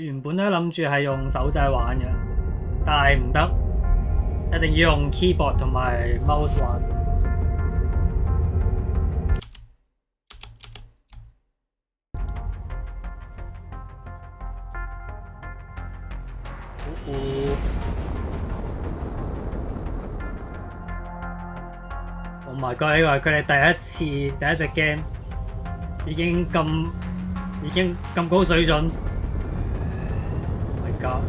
我原本咧諗住係用手掣玩嘅，但係唔得，一定要用 keyboard 同埋 mouse 玩。Oh my god！ 呢個係佢哋第一隻 game 已經咁高水準。Oh my god！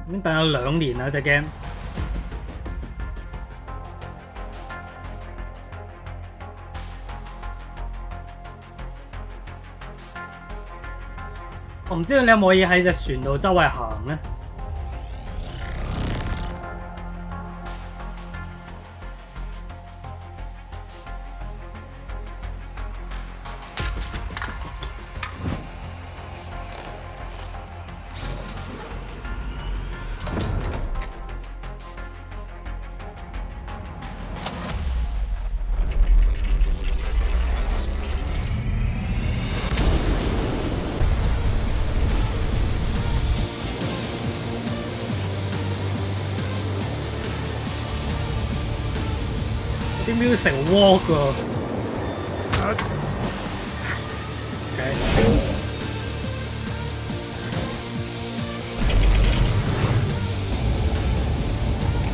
已經等咗2年啦隻 game。我唔知道你有冇可以喺隻船度周圍行咧？啲 music walk 㗎。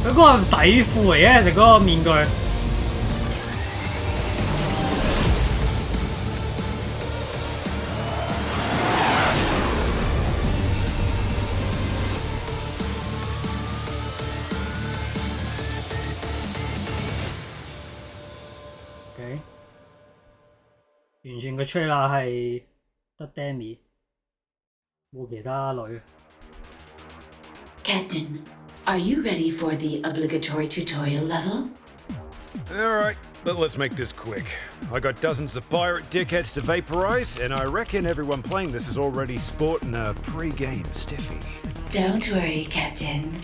佢嗰個係底褲嚟嘅，食嗰個面具。完全個 trailer 係得 Demi， 冇其他女。Captain, are you ready for the obligatory tutorial level? Alright, but let's make this quick. I got dozens of pirate dickheads to vaporize, and I reckon everyone playing this is already sporting a pre-game stiffy. Don't worry, Captain.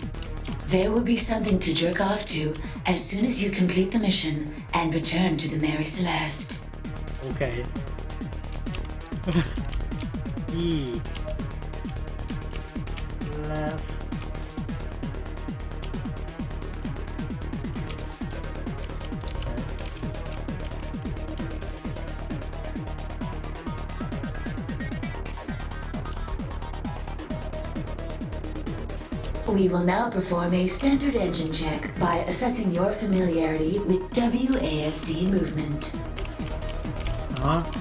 There will be something to jerk off to as soon as you complete the mission and return to the Mary Celeste. Okay. E. Left. We will now perform a standard engine check by assessing your familiarity with WASD movement.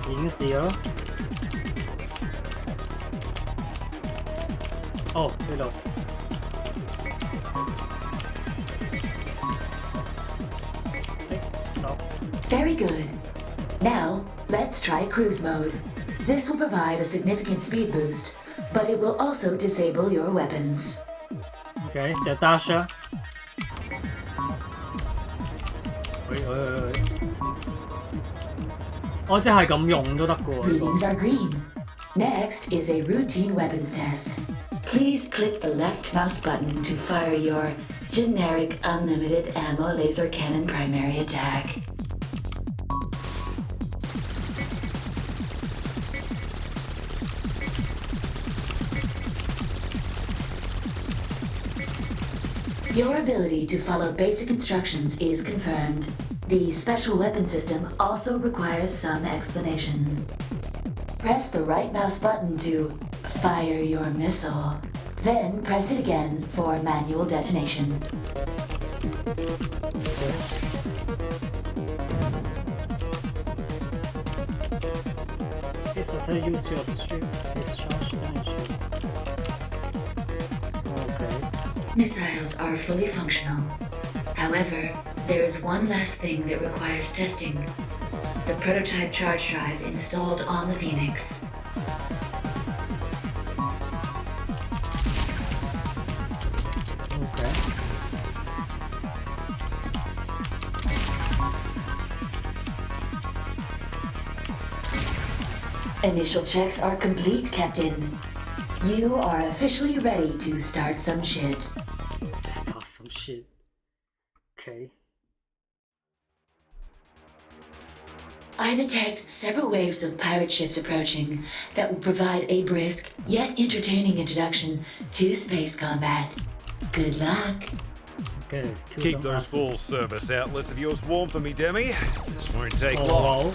已經試咗。哦，呢度。Very good. Now, let's try cruise mode. This will provide a significant speed boost, but it will also disable your weapons. OK， 就 dash 啦。我即係咁用都得㗎喎。 Readings are green. Next is a routine weapons test. Please click the left mouse button to fire your generic unlimited ammo laser cannon primary attack. Your ability to follow basic instructions is confirmed. The special weapon system also requires some explanation. Press the right mouse button to fire your missile, then press it again for manual detonation. This will use your discharge energy. Okay. Missiles are fully functional. However, there is one last thing that requires testing. The prototype charge drive installed on the Phoenix. Okay. Initial checks are complete, Captain. You are officially ready to start some shit. Start some shit. 。 Okay. 。 。 。 。 。 。 。 。 。 。 。 。 。 。 。 。 。 。 。 。 。 。 。 。 。 。 。 。 。 。 。 。 。 。 。 。 。 。 。 。 。 。 。 。 。 。 。 。 。 。 。 。 。 。 。I detect several waves of pirate ships approaching that will provide a brisk yet entertaining introduction to space combat. Good luck. Okay, Keep those full service outlets of yours warm for me, Demi. This won't take long.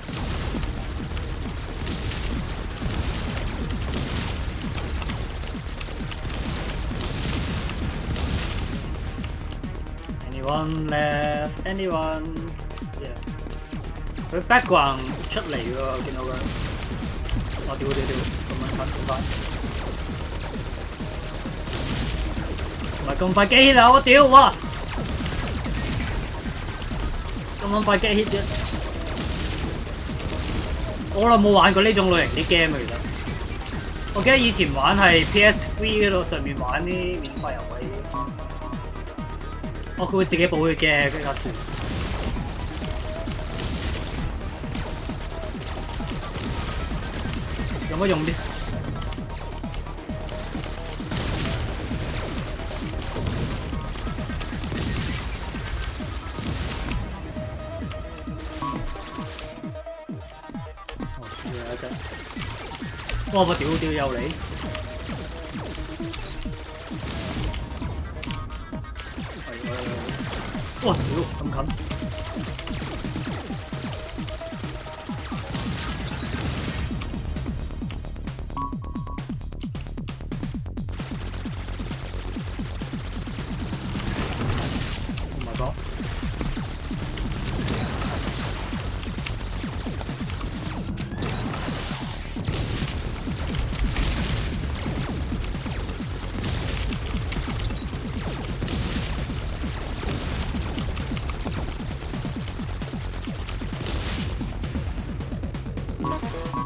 Anyone left? Anyone? Yeah. 佢 background 出嚟喎，我見到佢。我屌，咁樣快，唔係咁快 get hit 啊！我屌，哇！咁快 get hit 啫！我好耐冇玩過呢種類型啲 game 其實。我記得以前玩係 PS3 嗰度上面玩啲免費遊戲。佢會自己補血嘅嗰架船。有冇用啲？有一隻。哇！我屌又嚟！哇！屌咁近！唔係講。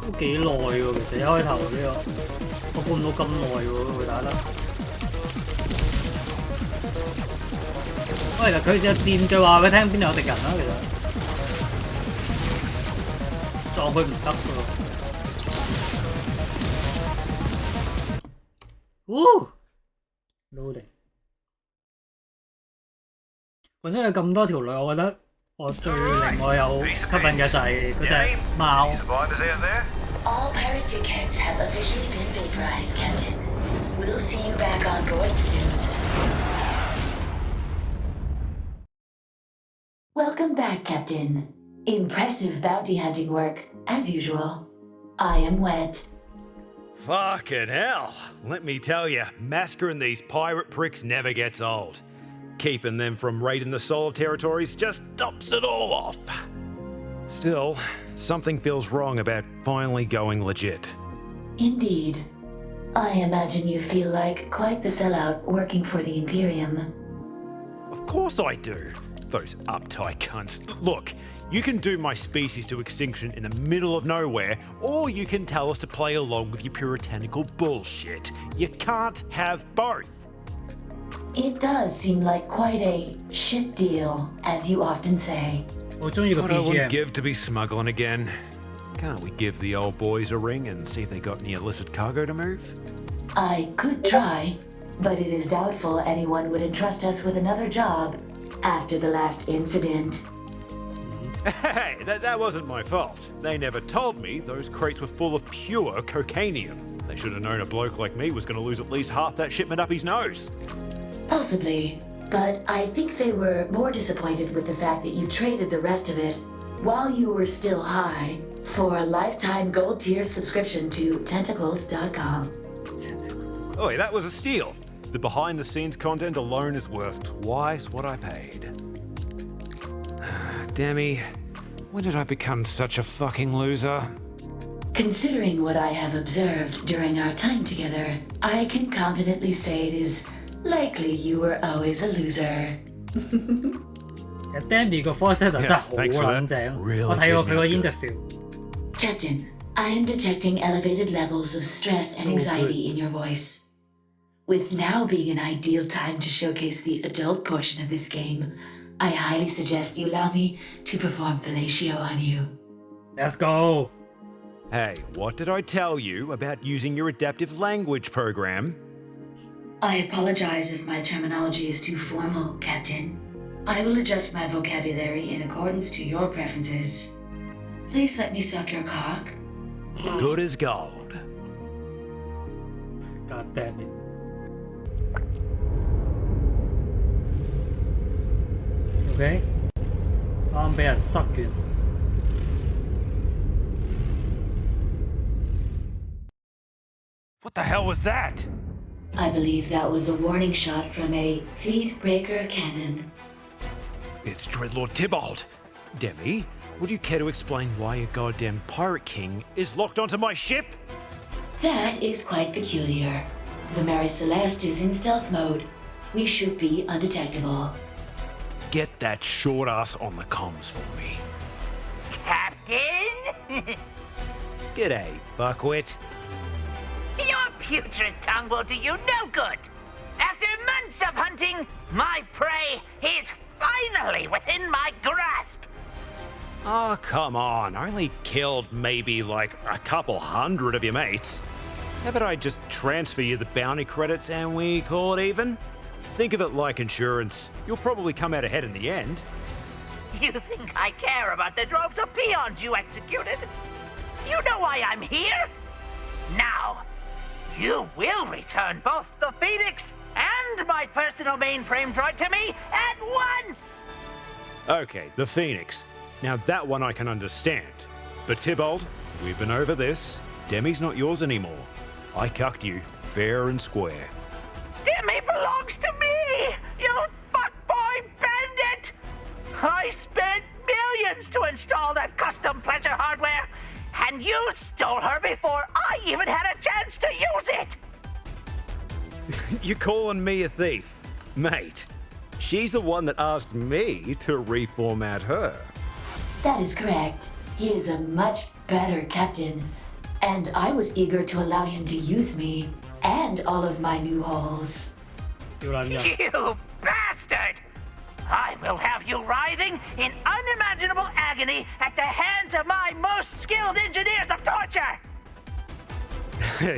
都幾耐喎，其實一開頭呢個，我估唔到咁耐喎，佢打得。喂，其實佢隻箭就話俾你聽邊度有敵人啦，其實撞佢唔得㗎喎。loading。本身有咁多條女，我覺得。我最令我有吸引嘅就係嗰隻貓。All pirate dickheads have officially been vaporized, Captain. We'll see you back on board soon. Welcome back, Captain. Impressive bounty hunting work, as usual. I am wet. Fucking hell. Let me tell you, massacring these pirate pricks never gets old. Keeping them from raiding the solar territories just tops it all off. Still, something feels wrong about finally going legit. Indeed. I imagine you feel like quite the sellout working for the Imperium. Of course I do. Those uptight cunts. Look, you can doom my species to extinction in the middle of nowhere, or you can tell us to play along with your puritanical bullshit. You can't have both. It does seem like quite a shit deal, as you often say. What I wouldn't give to be smuggling again. Can't we give the old boys a ring and see if they got any illicit cargo to move? I could try, but it is doubtful anyone would entrust us with another job after the last incident. Hey, that wasn't my fault. They never told me those crates were full of pure cocainium. They should have known a bloke like me was going to lose at least half that shipment up his nose. Possibly, but I think they were more disappointed with the fact that you traded the rest of it while you were still high for a lifetime gold tier subscription to tentacles.com. Oh, that was a steal. The behind the scenes content alone is worth twice what I paid. Demi, when did I become such a fucking loser? Considering what I have observed during our time together, I can confidently say it is likely you were always a loser. Demi 個 voice actor 真係好撚正，我睇過佢個 interview。Captain, I am detecting elevated levels of stress and anxiety in your voice. With now being an ideal time to showcase the adult portion of this game, I highly suggest you allow me to perform fellatio on you. Let's go. Hey, what did I tell you about using your adaptive language program? I apologize if my terminology is too formal, Captain. I will adjust my vocabulary in accordance to your preferences. Please let me suck your cock. Good as gold. God damn it. OK，啱俾人塞完。What the hell was that? I believe that was a warning shot from a feed breaker cannon. It's Dreadlord Tybalt. Demi, would you care to explain why a goddamn pirate king is locked onto my ship? That is quite peculiar. The Mary Celeste is in stealth mode. We should be undetectable. Get that short ass on the comms for me. Captain? G'day, fuckwit. Your putrid tongue will do you no good. After months of hunting, my prey is finally within my grasp. Oh, come on. I only killed maybe like a couple hundred of your mates. How about I just transfer you the bounty credits and we call it even? Think of it like insurance. You'll probably come out ahead in the end. You think I care about the droves of peons you executed? You know why I'm here? Now, you will return both the Phoenix and my personal mainframe droid to me at once! Okay, the Phoenix. Now that one I can understand. But Tybalt, we've been over this. Demi's not yours anymore. I cucked you, fair and square. Demi belongs to me! You fuckboy bandit! I spent millions to install that custom pleasure hardware, and you stole her before I even had a chance to use it! You calling me a thief? Mate, she's the one that asked me to reformat her. That is correct. He is a much better captain. And I was eager to allow him to use me and all of my new holes. 少撚人。 You bastard! I will have you writhing in unimaginable agony at the hands of my most skilled engineers of torture!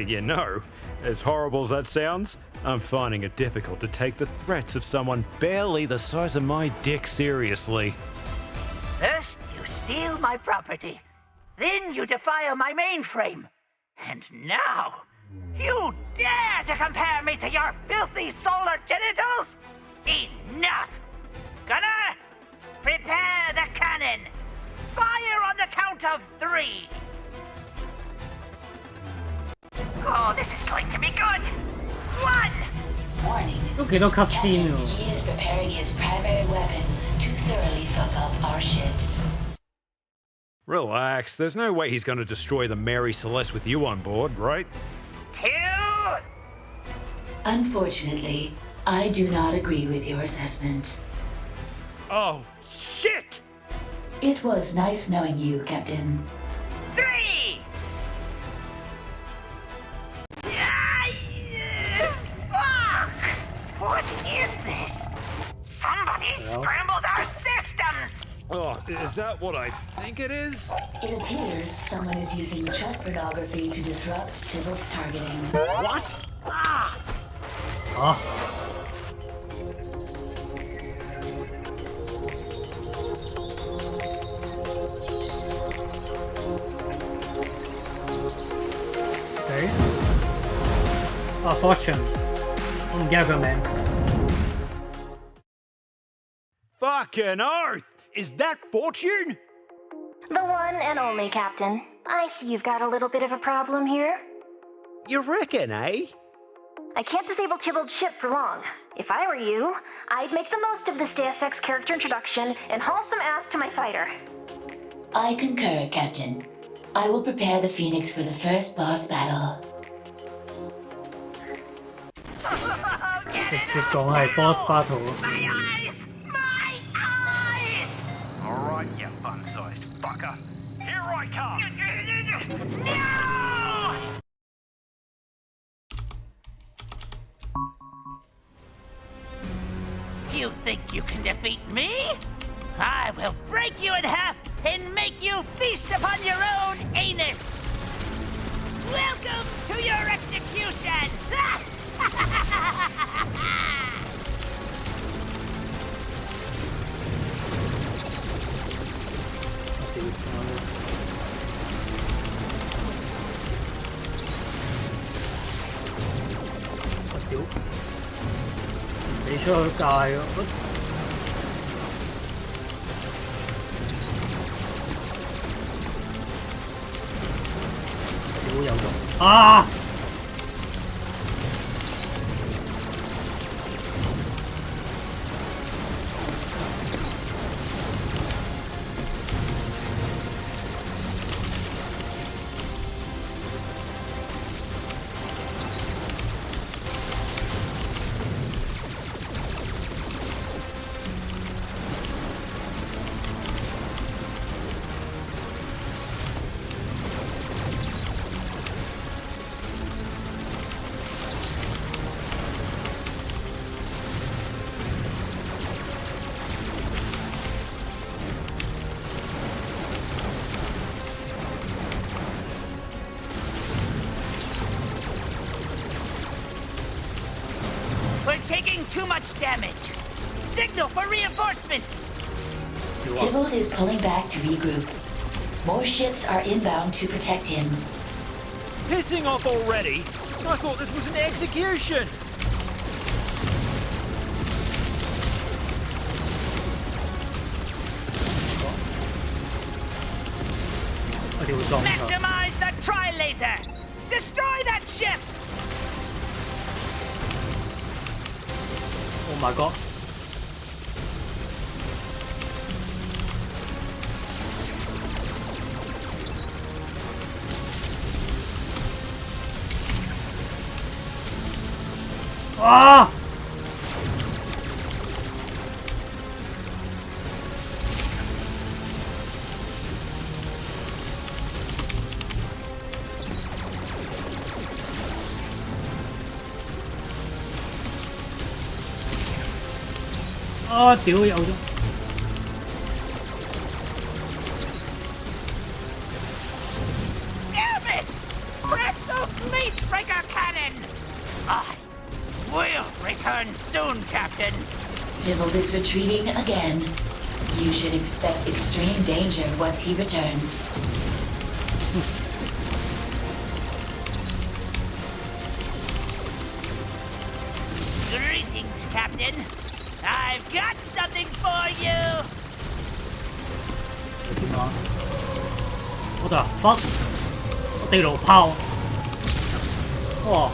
You know, as horrible as that sounds, I'm finding it difficult to take the threats of someone barely the size of my dick seriously. First, you steal my property. Then you defile my mainframe. And now, you dare to compare me to your filthy solar genitals? Enough! Gunner, prepare the cannon. Fire on the count of 3. Oh, this is going to be good. 1. Warning. 都幾多 cutscene Captain, 喎。 he is preparing his primary weapon to thoroughly fuck up our shit. Relax, there's no way he's going to destroy the Mary Celeste with you on board, right? 2. Unfortunately, I do not agree with your assessment. Oh, shit! It was nice knowing you, Captain. 3. Fuck! What is this? Somebody scrambled our systems! Oh, is that what I think it is? It appears someone is using child pornography to disrupt Tybalt's targeting. What? Ah! 啊！ OK。啊 ，Fortune，我唔記得佢名。 Fucking oath! Is that Fortune? The one and only, Captain. I see you've got a little bit of a problem here. You reckon, eh? I can't disable Tybalt's ship for long. If I were you, I'd make the most of this Deus Ex character introduction and haul some ass to my fighter. I concur, Captain. I will prepare the Phoenix for the first boss battle. 直接講係 boss battle。 My eyes! My eyes! Alright, you fun-sized fucker. Here I come! No! You think you can defeat me? I will break you in half and make you feast upon your own anus! Welcome to your execution! 出去界嘅，屌有咗啊！We're taking too much damage. Signal for reinforcements. Tybalt is pulling back to regroup. More ships are inbound to protect him. Pissing off already? I thought this was an execution! Maximize the tri-laser! Destroy that ship! Oh my god！ 啊！啊！屌有咗！ Damn it! Press those meat breaker cannon! I will return soon, Captain. Tybalt is retreating again. You should expect extreme danger once he returns. Greetings, Captain. I've got something for you. 點啊？我就話 fuck， 我地牢炮，哇！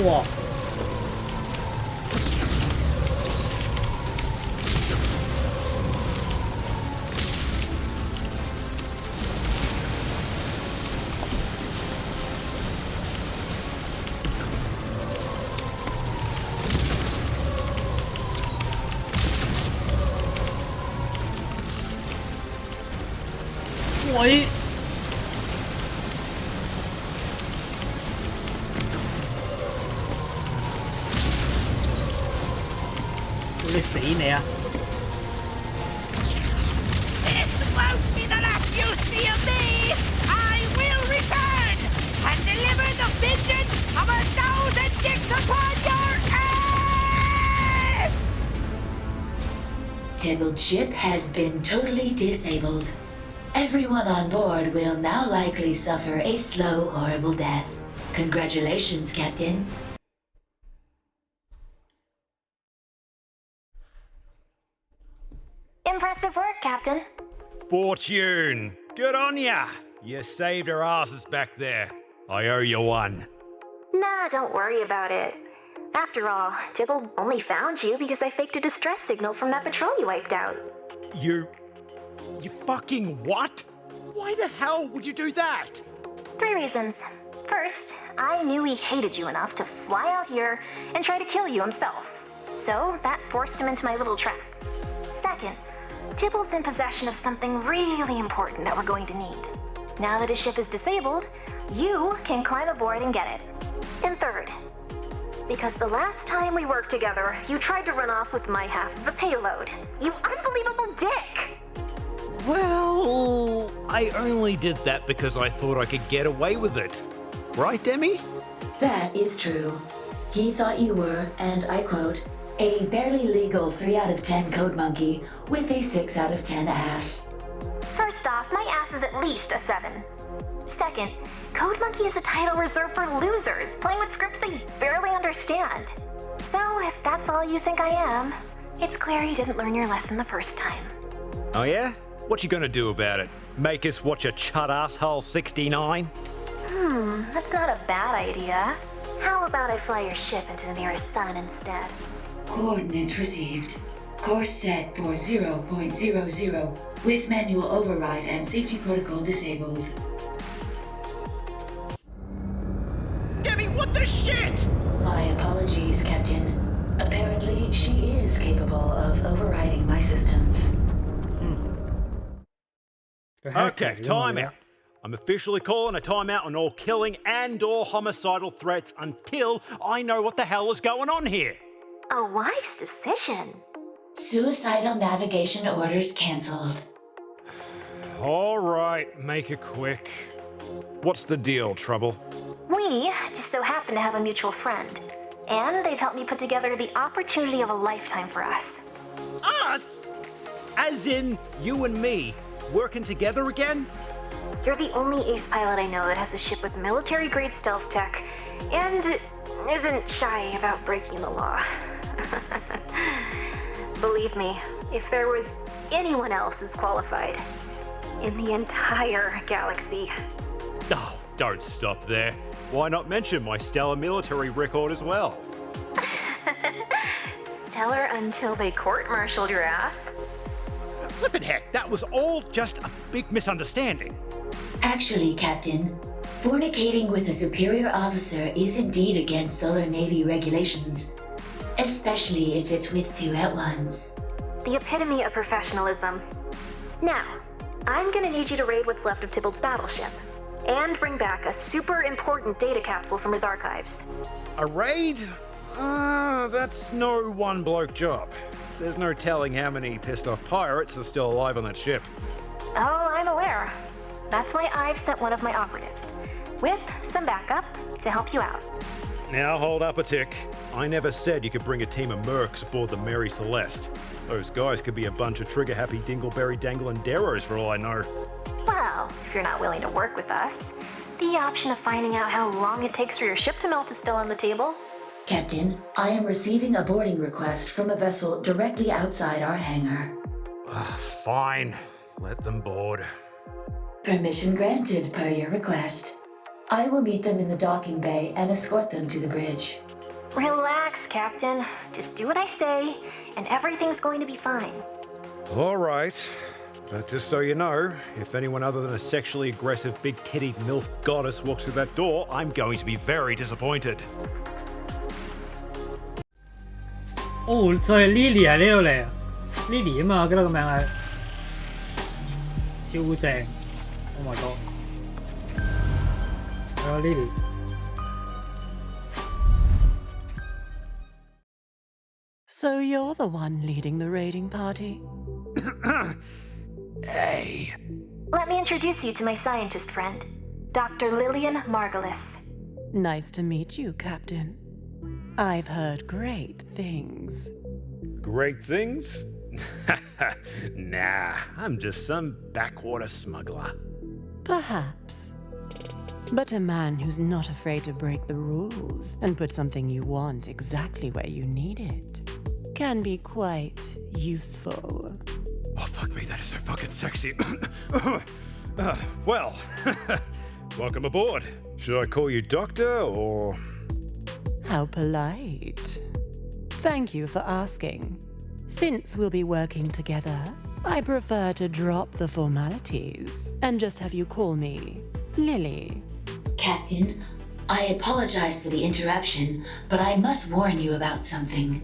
哇！喂！你死你啊！ This won't be the last you see of me. I will return and deliver the vengeance of 1,000 dicks upon your ass. Tybalt's ship has been totally disabled. Everyone on board will now likely suffer a slow, horrible death. Congratulations, Captain. Impressive work, Captain. Fortune! Good on ya! You saved our asses back there. I owe you one. Nah, don't worry about it. After all, Tybalt only found you because I faked a distress signal from that patrol you wiped out. You fucking what? Why the hell would you do that? 3 reasons. First, I knew he hated you enough to fly out here and try to kill you himself. So that forced him into my little trap. Second, Tybalt's in possession of something really important that we're going to need. Now that his ship is disabled, you can climb aboard and get it. And third, because the last time we worked together, you tried to run off with my half of the payload. You unbelievable dick! Well, I only did that because I thought I could get away with it. Right, Demi? That is true. He thought you were, and I quote, a barely legal 3 out of 10 code monkey with a 6 out of 10 ass. First off, my ass is at least a 7. Second, Code Monkey is a title reserved for losers, playing with scripts they barely understand. So, if that's all you think I am, it's clear you didn't learn your lesson the first time. Oh yeah? What you gonna do about it? Make us watch a chud asshole 69? That's not a bad idea. How about I fly your ship into the nearest sun instead? Coordinates received. Course set for 0.00 with manual override and safety protocol disabled. Debbie, what the shit? My apologies, Captain. Apparently, she is capable of overriding my systems. Okay, time out. I'm officially calling a timeout on all killing and or homicidal threats until I know what the hell is going on here. A wise decision. Suicidal navigation orders cancelled. All right, make it quick. What's the deal, Trouble? We just so happen to have a mutual friend, and they've helped me put together the opportunity of a lifetime for us. Us? As in you and me working together again? You're the only ace pilot I know that has a ship with military-grade stealth tech, and isn't shy about breaking the law. Believe me, if there was anyone else as qualified in the entire galaxy. Oh, don't stop there. Why not mention my stellar military record as well? Stellar until they court-martialed your ass? Flippin' heck, that was all just a big misunderstanding. Actually, Captain, fornicating with a superior officer is indeed against Solar Navy regulations, especially if it's with two at once. The epitome of professionalism. Now, I'm gonna need you to raid what's left of Tybalt's battleship, and bring back a super important data capsule from his archives. A raid? That's no one bloke job. There's no telling how many pissed off pirates are still alive on that ship. Oh, I'm aware. That's why I've sent one of my operatives, with some backup, to help you out. Now hold up a tick. I never said you could bring a team of mercs aboard the Mary Celeste. Those guys could be a bunch of trigger-happy dingleberry dangling darrows for all I know. Well, if you're not willing to work with us, the option of finding out how long it takes for your ship to melt is still on the table. Captain, I am receiving a boarding request from a vessel directly outside our hangar. Fine. Let them board. Permission granted per your request. I will meet them in the docking bay and escort them to the bridge. Relax, Captain. Just do what I say, and everything's going to be fine. All right. But just so you know, if anyone other than a sexually aggressive, big-tittied MILF goddess walks through that door, I'm going to be very disappointed. 哦，所以 Lily 喺呢度嚟啊 ，Lily 啊嘛，我記得個名係超正 ，Oh my god， 係啊 Lily。So you're the one leading the raiding party? Hey. Let me introduce you to my scientist friend, Dr. Lillian Margulis. Nice to meet you, Captain. I've heard great things. Great things? Nah, I'm just some backwater smuggler. Perhaps. But a man who's not afraid to break the rules and put something you want exactly where you need it can be quite useful. Oh, fuck me, that is so fucking sexy. Well, welcome aboard. Should I call you Doctor, or...? How polite. Thank you for asking. Since we'll be working together, I prefer to drop the formalities and just have you call me Lily. Captain, I apologize for the interruption, but I must warn you about something.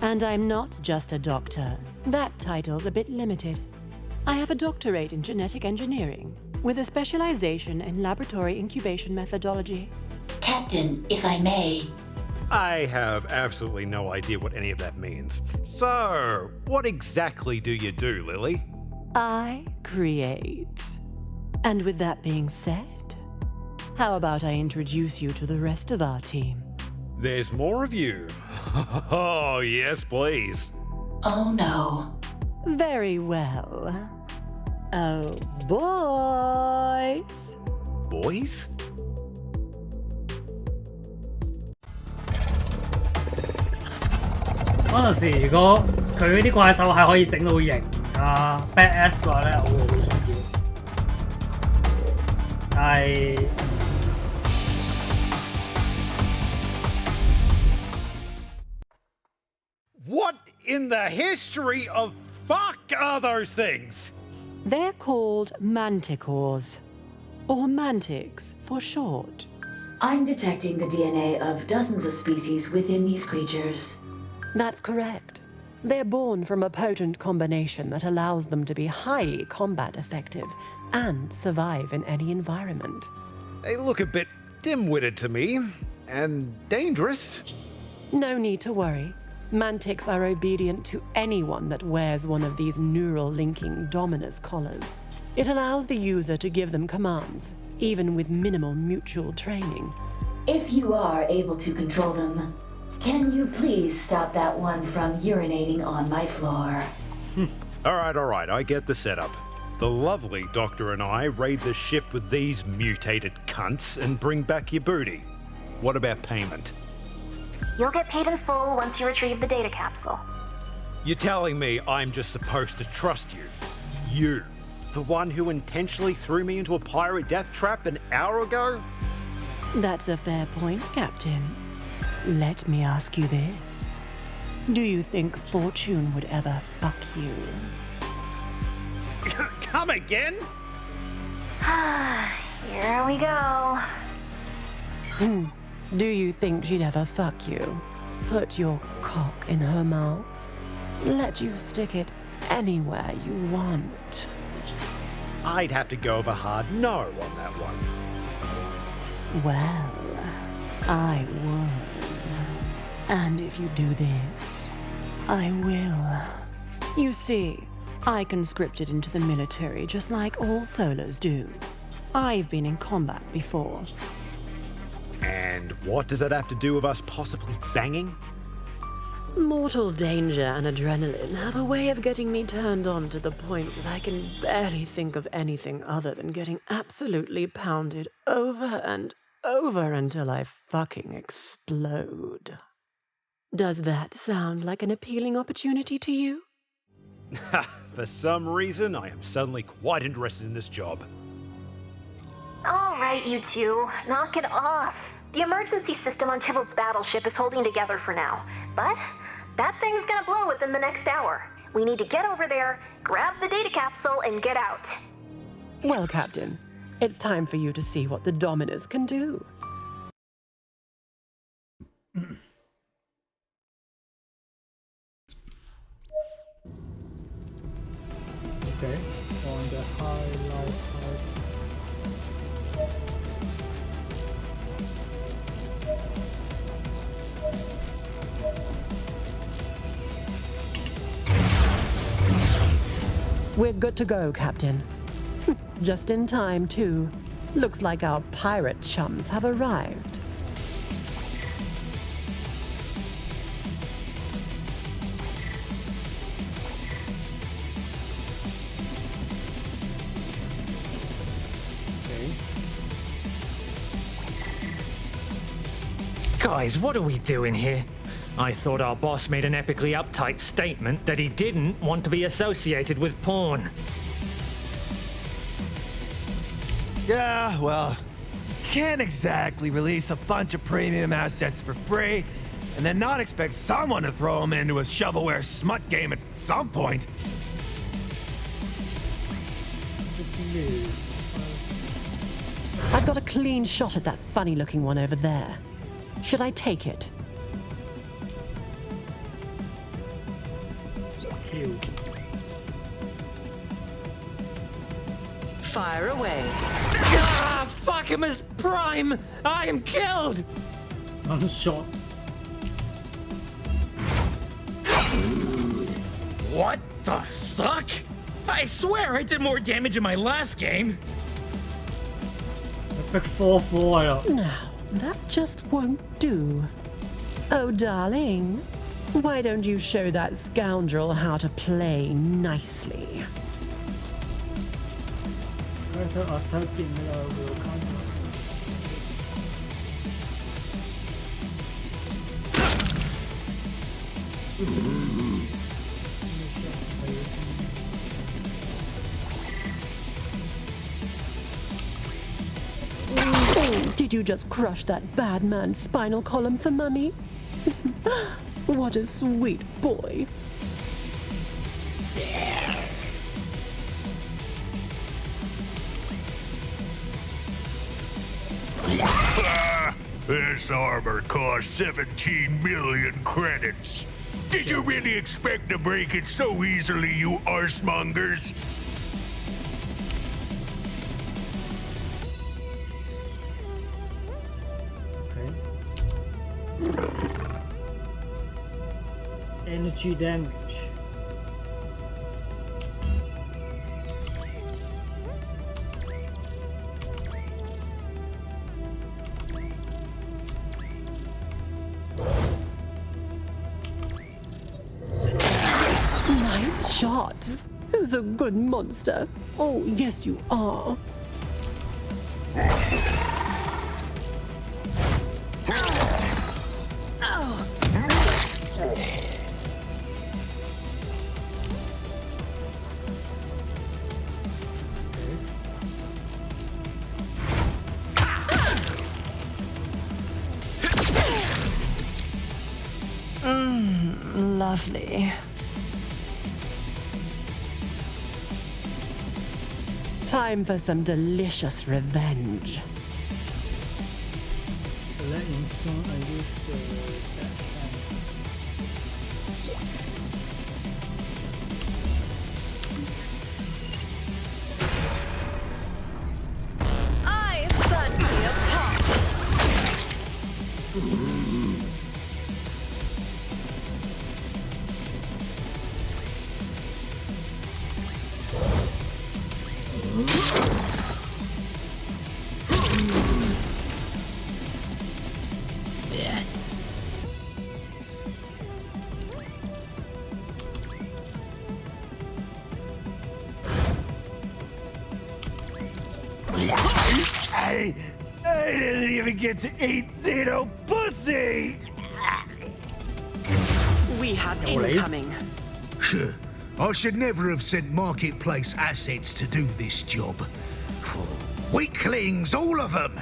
And I'm not just a doctor. That title's a bit limited. I have a doctorate in genetic engineering with a specialization in laboratory incubation methodology. Captain, if I may... I have absolutely no idea what any of that means. So, what exactly do you do, Lily? I create. And with that being said, how about I introduce you to the rest of our team? There's more of you. Oh, yes, please. Oh no. Very well. Oh, boys. boys? 嗰陣時，如果佢啲怪獸係可以整到型badass 嘅話咧，我會好中意。但係What in the history of fuck are those things? They're called manticores, or mantics for short. I'm detecting the DNA of dozens of species within these creatures. That's correct. They're born from a potent combination that allows them to be highly combat effective and survive in any environment. They look a bit dim-witted to me, and dangerous. No need to worry. Mantics are obedient to anyone that wears one of these neural linking Dominus collars. It allows the user to give them commands, even with minimal mutual training. If you are able to control them, can you please stop that one from urinating on my floor? All right, I get the setup. The lovely doctor and I raid the ship with these mutated cunts and bring back your booty. What about payment? You'll get paid in full once you retrieve the data capsule. You're telling me I'm just supposed to trust you? You, the one who intentionally threw me into a pirate death trap an hour ago? That's a fair point, Captain. Let me ask you this. Do you think fortune would ever fuck you? Come again? Here we go. Do you think she'd ever fuck you? Put your cock in her mouth? Let you stick it anywhere you want? I'd have to go with a hard no on that one. Well, I would. And if you do this, I will. You see, I conscripted into the military just like all solars do. I've been in combat before. And what does that have to do with us possibly banging? Mortal danger and adrenaline have a way of getting me turned on to the point that I can barely think of anything other than getting absolutely pounded over and over until I fucking explode. Does that sound like an appealing opportunity to you? For some reason, I am suddenly quite interested in this job. All right, you two, knock it off. The emergency system on Tybalt's battleship is holding together for now, but that thing's gonna blow within the next hour. We need to get over there, grab the data capsule, and get out. Well, Captain, it's time for you to see what the Dominus can do. Okay, on the highlight. We're good to go, Captain. Just in time, too. Looks like our pirate chums have arrived. Guys, what are we doing here? I thought our boss made an epically uptight statement that he didn't want to be associated with porn. Yeah, well, can't exactly release a bunch of premium assets for free and then not expect someone to throw them into a shovelware smut game at some point. I've got a clean shot at that funny-looking one over there. Should I take it? Fire away. Ah, fuck him as prime! I am killed! I'm shot. What the suck? I swear I did more damage in my last game. Big 4-4 Now, that just won't do. Oh, darling, why don't you show that scoundrel how to play nicely? Oh, did you just crush that bad man's spinal column for Mummy? What a sweet boy. This armor cost 17 million credits. Did you really expect to break it so easily, you arsemongers? Energy damage. Nice shot. Who's a good monster? Oh, yes, you are. Lovely. Time for some delicious revenge. Select in soon and use the dash I fancy a party. I didn't even get to eat Xeno pussy! We have incoming. I should never have sent marketplace assets to do this job. Weaklings, all of them!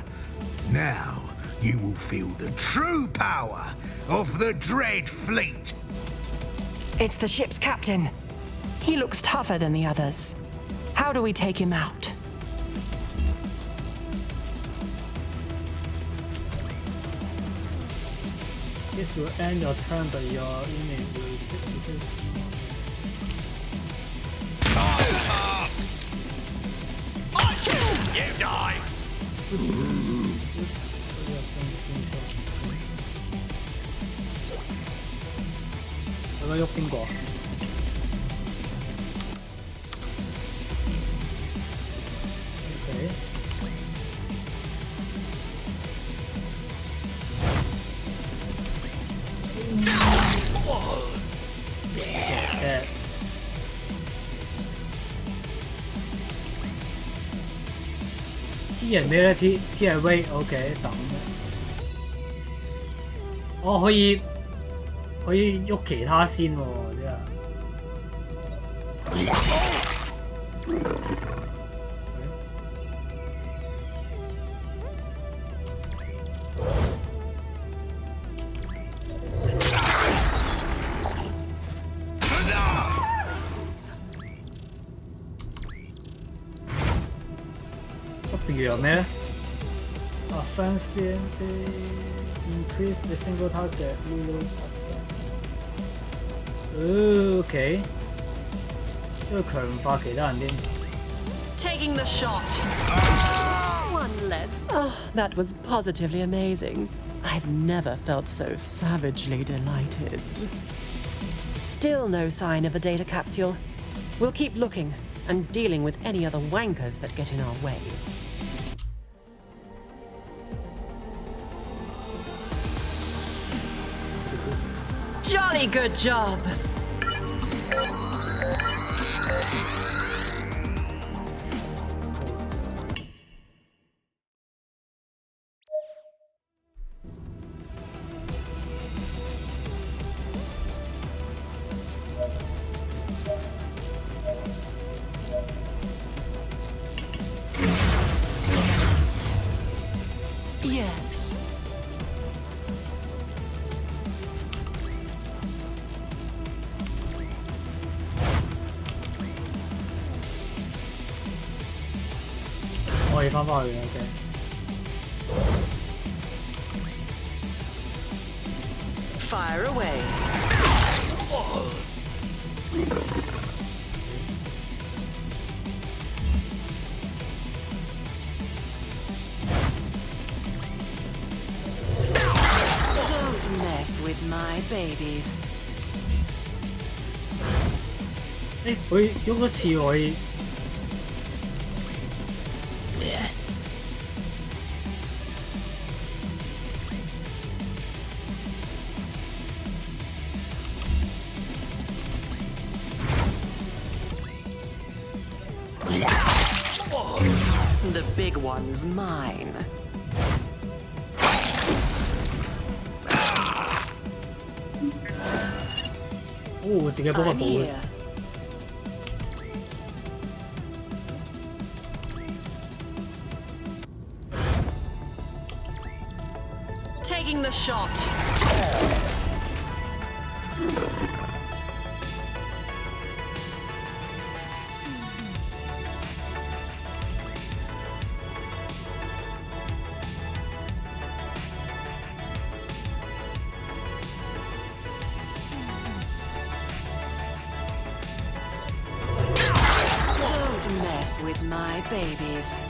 Now, you will feel the true power of the Dread Fleet. It's the ship's captain. He looks tougher than the others. How do we take him out? This will end your turn, but your inmate will reduce. You die!咁樣喐邊個？OK。T 係咩咧 ？T 係 wait，OK 等。我可以喐其他先喎，真係。譬如有咩咧？Offense increase the single target reload offense。OK， 即係強化其他人添。Taking the shot. One less. Oh, that was positively amazing. I've never felt so savagely delighted. Still no sign of the data capsule. We'll keep looking and dealing with any other wankers that get in our way. Jolly good job! 可以翻返去嘅 OK。Fire away. Don't mess with my babies. 佢喐多次可以。The big one's mine. Oh, 自己幫我補嘅。Taking the shot. With my babies.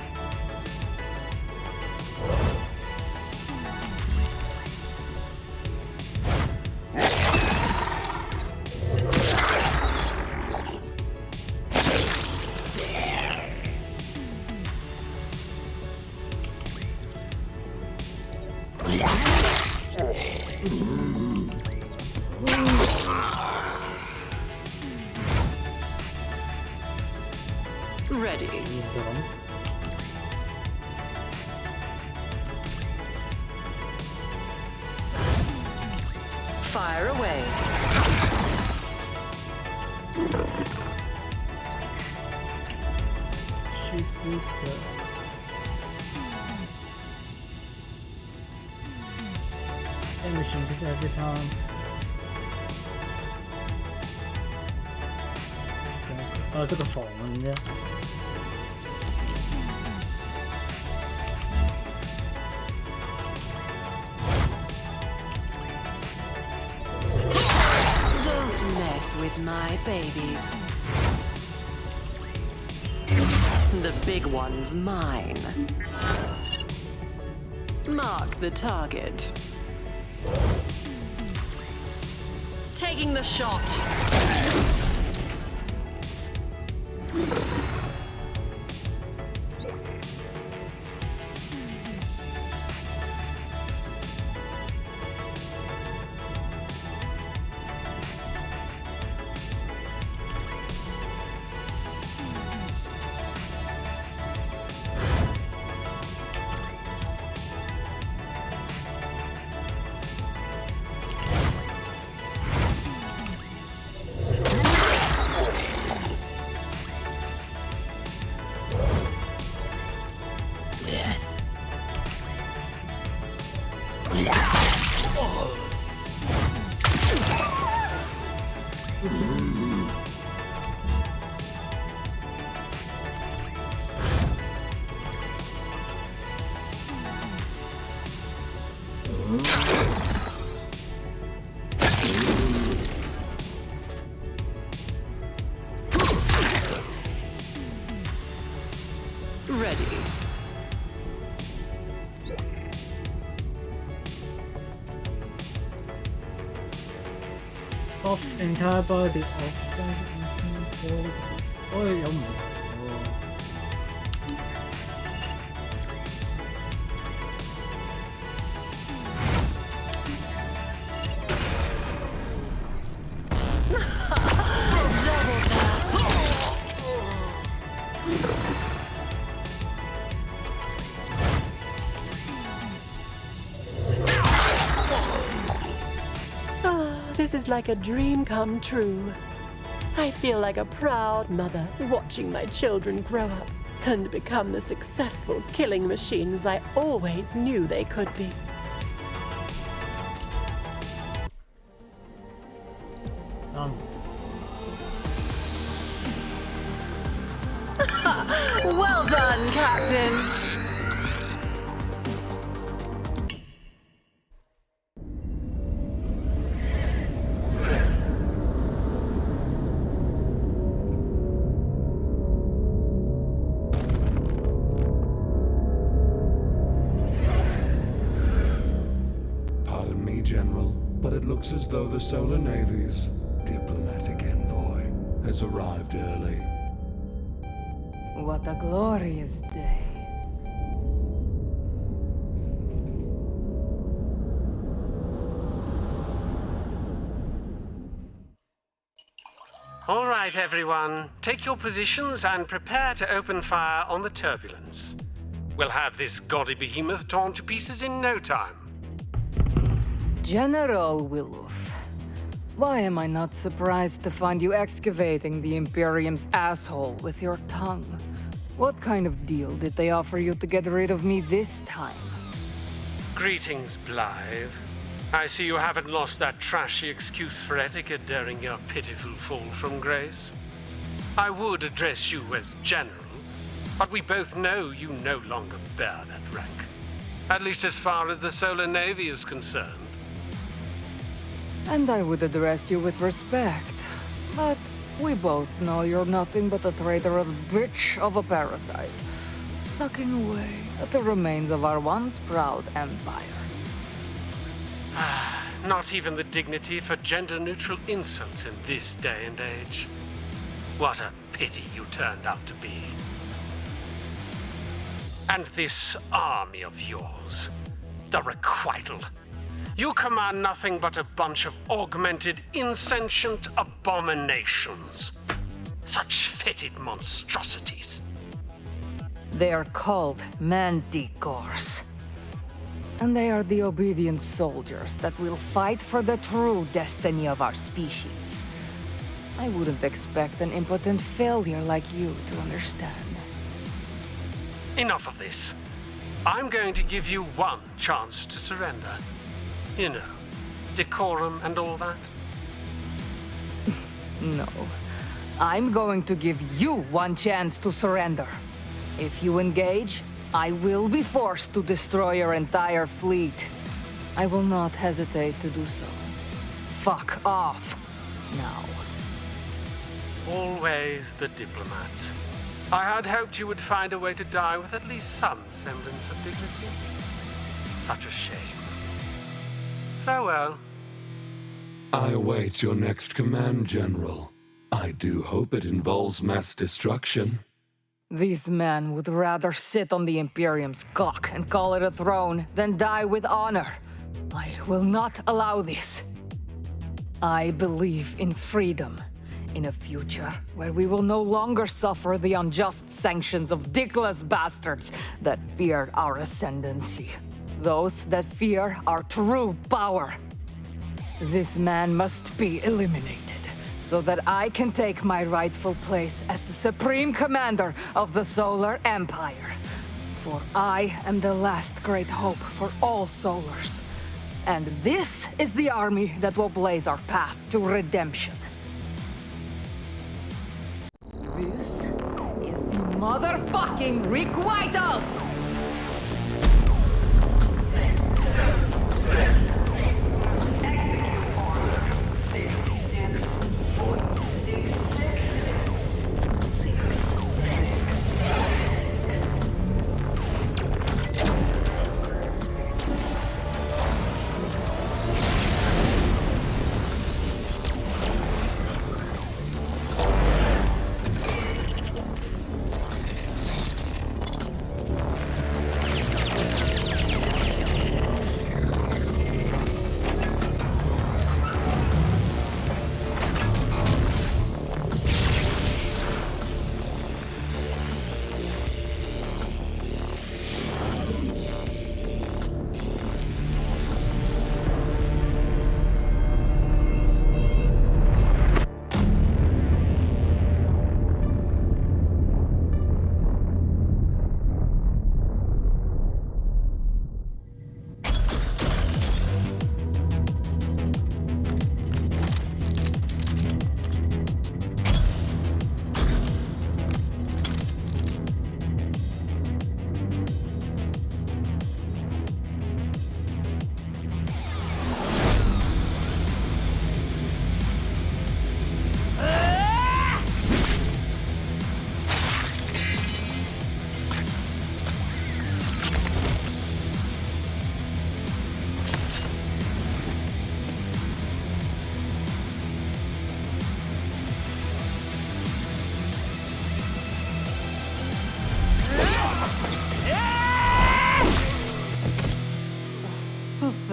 Ready. Fire away. Shoot booster. Damage increase every time. 這個防啫。Don't mess with my babies. The big one's mine. Mark the target. Taking the shot. Ready. Off entire body off size body。哦，有唔同Double tap. This is like a dream come true. I feel like a proud mother watching my children grow up and become the successful killing machines I always knew they could be. 3 Well done, Captain. Pardon me, General, but it looks as though the Solar Navy's diplomatic envoy has arrived early. What a glorious day. All right, everyone. Take your positions and prepare to open fire on the turbulence. We'll have this gaudy behemoth torn to pieces in no time. General Willof, why am I not surprised to find you excavating the Imperium's asshole with your tongue? What kind of deal did they offer you to get rid of me this time? Greetings, Blythe. I see you haven't lost that trashy excuse for etiquette during your pitiful fall from grace. I would address you as General, but we both know you no longer bear that rank. At least as far as the Solar Navy is concerned. And I would address you with respect, but we both know you're nothing but a traitorous bitch of a parasite, sucking away at the remains of our once proud empire. Not even the dignity for gender-neutral insults in this day and age. What a pity you turned out to be. And this army of yours, the Requital. You command nothing but a bunch of augmented, insentient abominations. Such fetid monstrosities. They are called manticores. And they are the obedient soldiers that will fight for the true destiny of our species. I wouldn't expect an impotent failure like you to understand. Enough of this. I'm going to give you one chance to surrender. You know, decorum and all that. No. I'm going to give you one chance to surrender. If you engage, I will be forced to destroy your entire fleet. I will not hesitate to do so. Fuck off. Now. Always the diplomat. I had hoped you would find a way to die with at least some semblance of dignity. Such a shame. Farewell. I await your next command, General. I do hope it involves mass destruction. These men would rather sit on the Imperium's cock and call it a throne than die with honor. I will not allow this. I believe in freedom, in a future where we will no longer suffer the unjust sanctions of dickless bastards that fear our ascendancy. Those that fear our true power. This man must be eliminated, so that I can take my rightful place as the Supreme Commander of the Solar Empire. For I am the last great hope for all Solars. And this is the army that will blaze our path to redemption. This is the motherfucking Requital!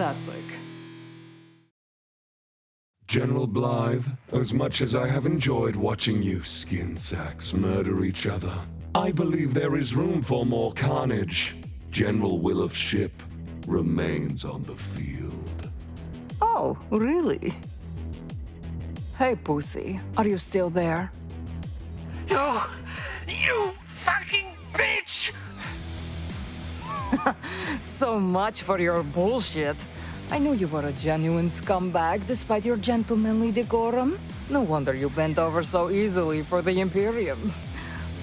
pathetic. General Blythe, as much as I have enjoyed watching you skin sacks murder each other, I believe there is room for more carnage. General Will of Ship remains on the field. Oh, really? Hey, Pussy, are you still there? You fucking bitch! So much for your bullshit. I knew you were a genuine scumbag despite your gentlemanly decorum. No wonder you bent over so easily for the Imperium.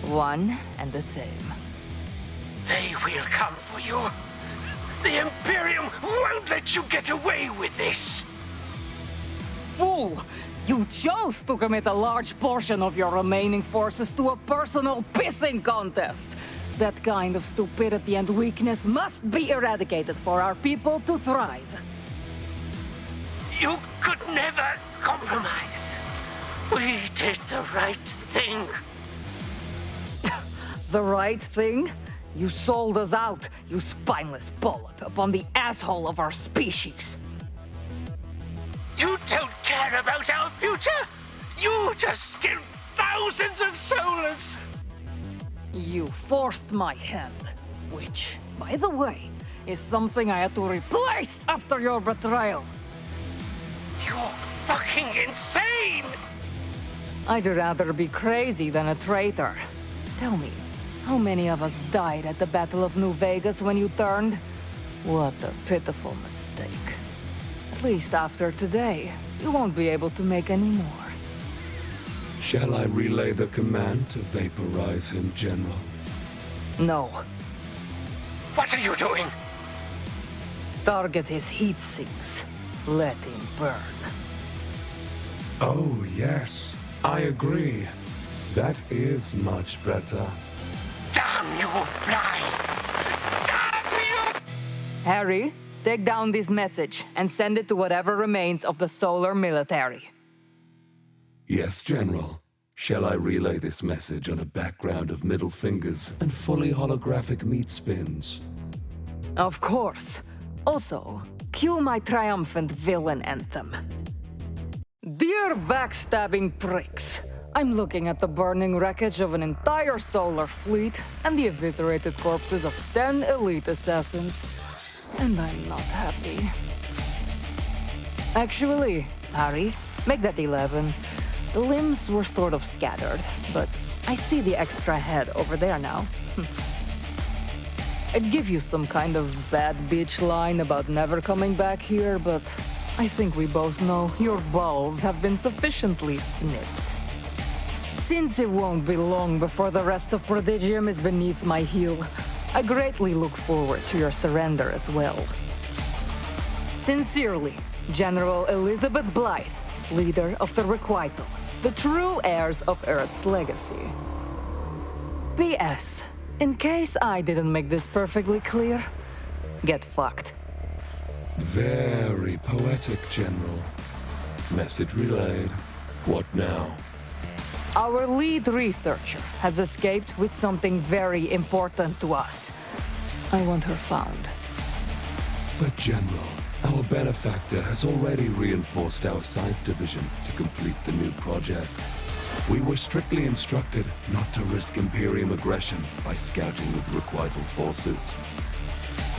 One and the same. They will come for you. The Imperium won't let you get away with this. Fool! You chose to commit a large portion of your remaining forces to a personal pissing contest. That kind of stupidity and weakness must be eradicated for our people to thrive. You could never compromise. We did the right thing. The right thing? You sold us out, you spineless polyp, upon the asshole of our species. You don't care about our future. You just killed thousands of solars. You forced my hand, which, by the way, is something I had to replace after your betrayal. You're fucking insane! I'd rather be crazy than a traitor. Tell me, how many of us died at the Battle of New Vegas when you turned? What a pitiful mistake. At least after today, you won't be able to make any more. Shall I relay the command to vaporize him, General? No. What are you doing? Target his heat sinks. Let him burn. Oh, yes. I agree. That is much better. Damn you, Blythe! Damn you! Harry, take down this message and send it to whatever remains of the solar military. Yes, General. Shall I relay this message on a background of middle fingers and fully holographic meat spins? Of course. Also, cue my triumphant villain anthem. Dear backstabbing pricks, I'm looking at the burning wreckage of an entire solar fleet and the eviscerated corpses of 10 elite assassins, and I'm not happy. Actually, Harry, make that 11. The limbs were sort of scattered, but I see the extra head over there now. I'd give you some kind of bad bitch line about never coming back here, but I think we both know your balls have been sufficiently snipped. Since it won't be long before the rest of Prodigium is beneath my heel, I greatly look forward to your surrender as well. Sincerely, General Elizabeth Blythe, leader of the Requital, the true heirs of Earth's legacy. P.S. In case I didn't make this perfectly clear, get fucked. Very poetic, General. Message relayed. What now? Our lead researcher has escaped with something very important to us. I want her found. But, General, our benefactor has already reinforced our science division to complete the new project. We were strictly instructed not to risk Imperium aggression by scouting with Requital forces.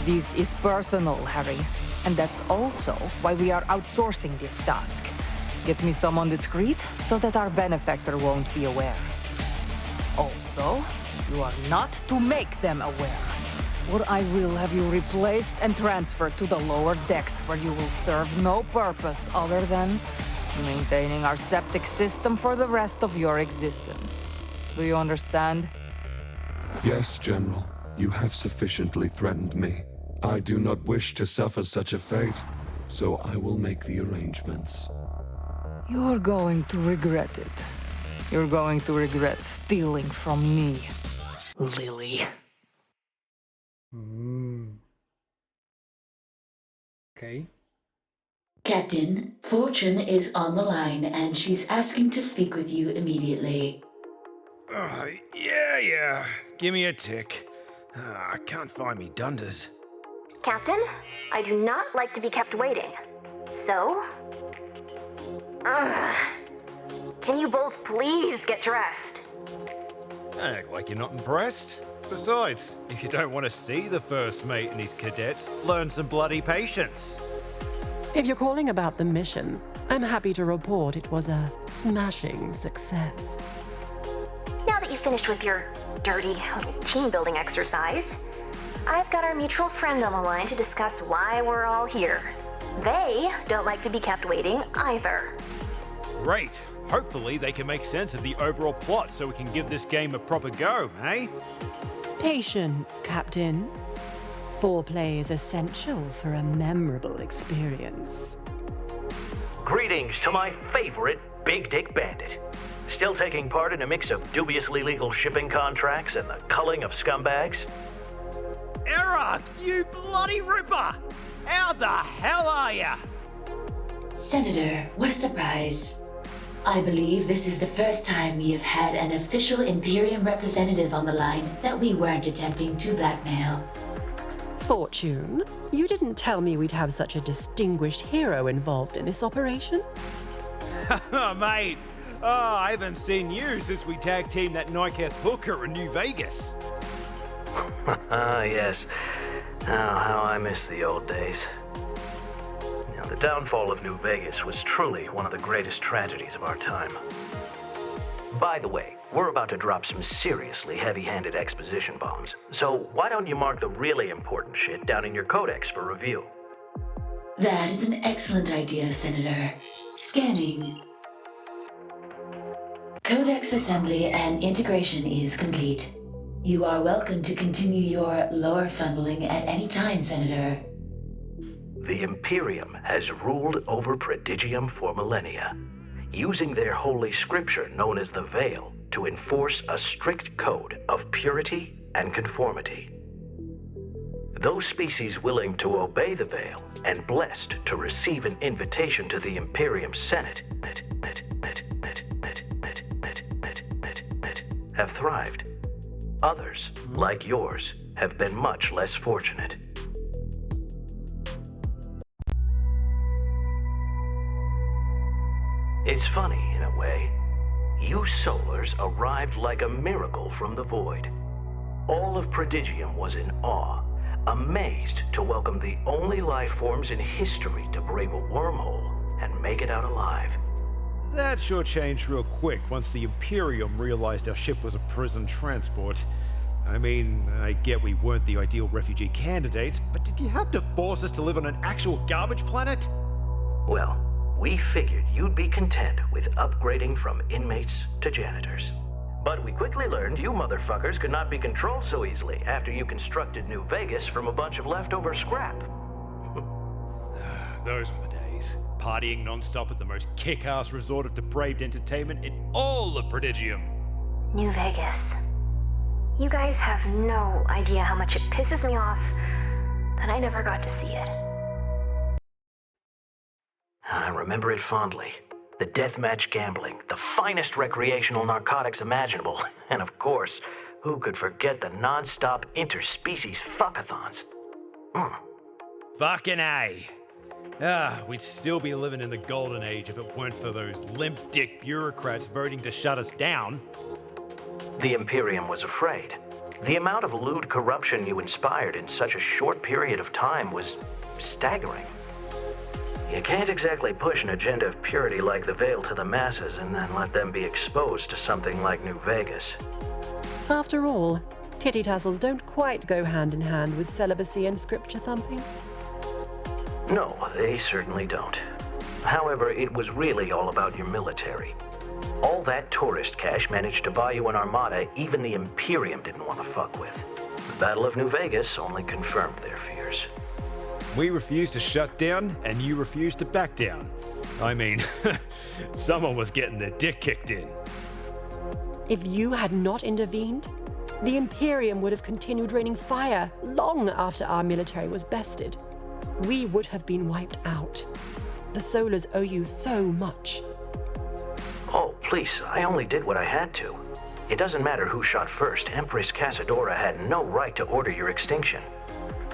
This is personal, Harry, and that's also why we are outsourcing this task. Get me someone discreet so that our benefactor won't be aware. Also, you are not to make them aware, or I will have you replaced and transferred to the lower decks where you will serve no purpose other than maintaining our septic system for the rest of your existence. Do you understand? Yes, General. You have sufficiently threatened me. I do not wish to suffer such a fate, so I will make the arrangements. You're going to regret it. You're going to regret stealing from me, Lily. Okay. Captain, Fortune is on the line and she's asking to speak with you immediately. Yeah. Give me a tick. I can't find me dunders. Captain, I do not like to be kept waiting. So... Can you both please get dressed? Act like you're not impressed. Besides, if you don't want to see the first mate and his cadets, learn some bloody patience. If you're calling about the mission, I'm happy to report it was a smashing success. Now that you've finished with your dirty little team-building exercise, I've got our mutual friend on the line to discuss why we're all here. They don't like to be kept waiting either. Great. Hopefully they can make sense of the overall plot so we can give this game a proper go, eh? Patience, Captain. Foreplay is essential for a memorable experience. Greetings to my favorite Big Dick Bandit. Still taking part in a mix of dubiously legal shipping contracts and the culling of scumbags? Eric, you bloody ripper! How the hell are ya? Senator, what a surprise. I believe this is the first time we have had an official Imperium representative on the line that we weren't attempting to blackmail. Fortune, you didn't tell me we'd have such a distinguished hero involved in this operation. Mate, I haven't seen you since we tag-teamed that Nightcast hooker in New Vegas. Ah, yes. Oh, how I miss the old days. Now, the downfall of New Vegas was truly one of the greatest tragedies of our time. By the way, we're about to drop some seriously heavy-handed exposition bombs, so why don't you mark the really important shit down in your codex for review? That is an excellent idea, Senator. Scanning. Codex assembly and integration is complete. You are welcome to continue your lore funneling at any time, Senator. The Imperium has ruled over Prodigium for millennia, using their holy scripture known as the Veil to enforce a strict code of purity and conformity. Those species willing to obey the Veil and blessed to receive an invitation to the Imperium Senate have thrived. Others, like yours, have been much less fortunate. It's funny, in a way. You Solars arrived like a miracle from the void. All of Prodigium was in awe, amazed to welcome the only life forms in history to brave a wormhole and make it out alive. That sure changed real quick once the Imperium realized our ship was a prison transport. I mean, I get we weren't the ideal refugee candidates, but did you have to force us to live on an actual garbage planet? Well, we figured you'd be content with upgrading from inmates to janitors. But we quickly learned you motherfuckers could not be controlled so easily after you constructed New Vegas from a bunch of leftover scrap. Those were the days. Partying non-stop at the most kick-ass resort of depraved entertainment in all of Prodigium. New Vegas. You guys have no idea how much it pisses me off that I never got to see it. I remember it fondly. The deathmatch gambling, the finest recreational narcotics imaginable, and of course, who could forget the non-stop interspecies fuckathons? Fucking A. We'd still be living in the golden age if it weren't for those limp-dick bureaucrats voting to shut us down. The Imperium was afraid. The amount of lewd corruption you inspired in such a short period of time was staggering. You can't exactly push an agenda of purity like the Veil to the masses and then let them be exposed to something like New Vegas. After all, titty tassels don't quite go hand in hand with celibacy and scripture thumping. No, they certainly don't. However, it was really all about your military. All that tourist cash managed to buy you an armada even the Imperium didn't want to fuck with. The Battle of New Vegas only confirmed their fears. We refused to shut down, and you refused to back down. I mean, someone was getting their dick kicked in. If you had not intervened, the Imperium would have continued raining fire long after our military was bested. We would have been wiped out. The Solars owe you so much. Oh, please, I only did what I had to. It doesn't matter who shot first. Empress Casadora had no right to order your extinction.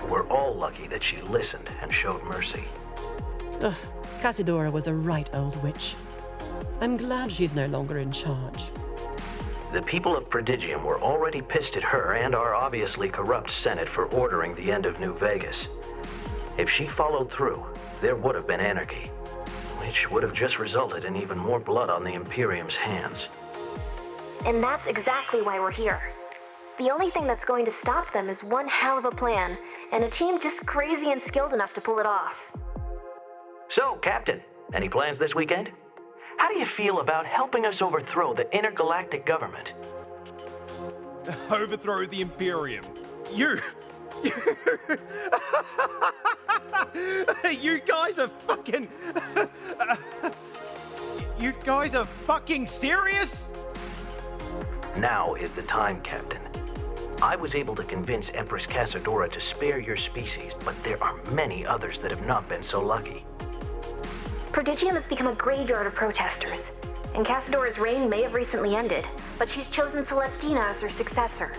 We're all lucky that she listened and showed mercy. Ugh, Casadora was a right old witch. I'm glad she's no longer in charge. The people of Prodigium were already pissed at her and our obviously corrupt Senate for ordering the end of New Vegas. If she followed through, there would have been anarchy, which would have just resulted in even more blood on the Imperium's hands. And that's exactly why we're here. The only thing that's going to stop them is one hell of a plan, and a team just crazy and skilled enough to pull it off. So, Captain, any plans this weekend? How do you feel about helping us overthrow the intergalactic government? Overthrow the Imperium. You guys are fucking... You guys are fucking serious? Now is the time, Captain. I was able to convince Empress Casadora to spare your species, but there are many others that have not been so lucky. Prodigium has become a graveyard of protesters, and Casadora's reign may have recently ended, but she's chosen Celestina as her successor.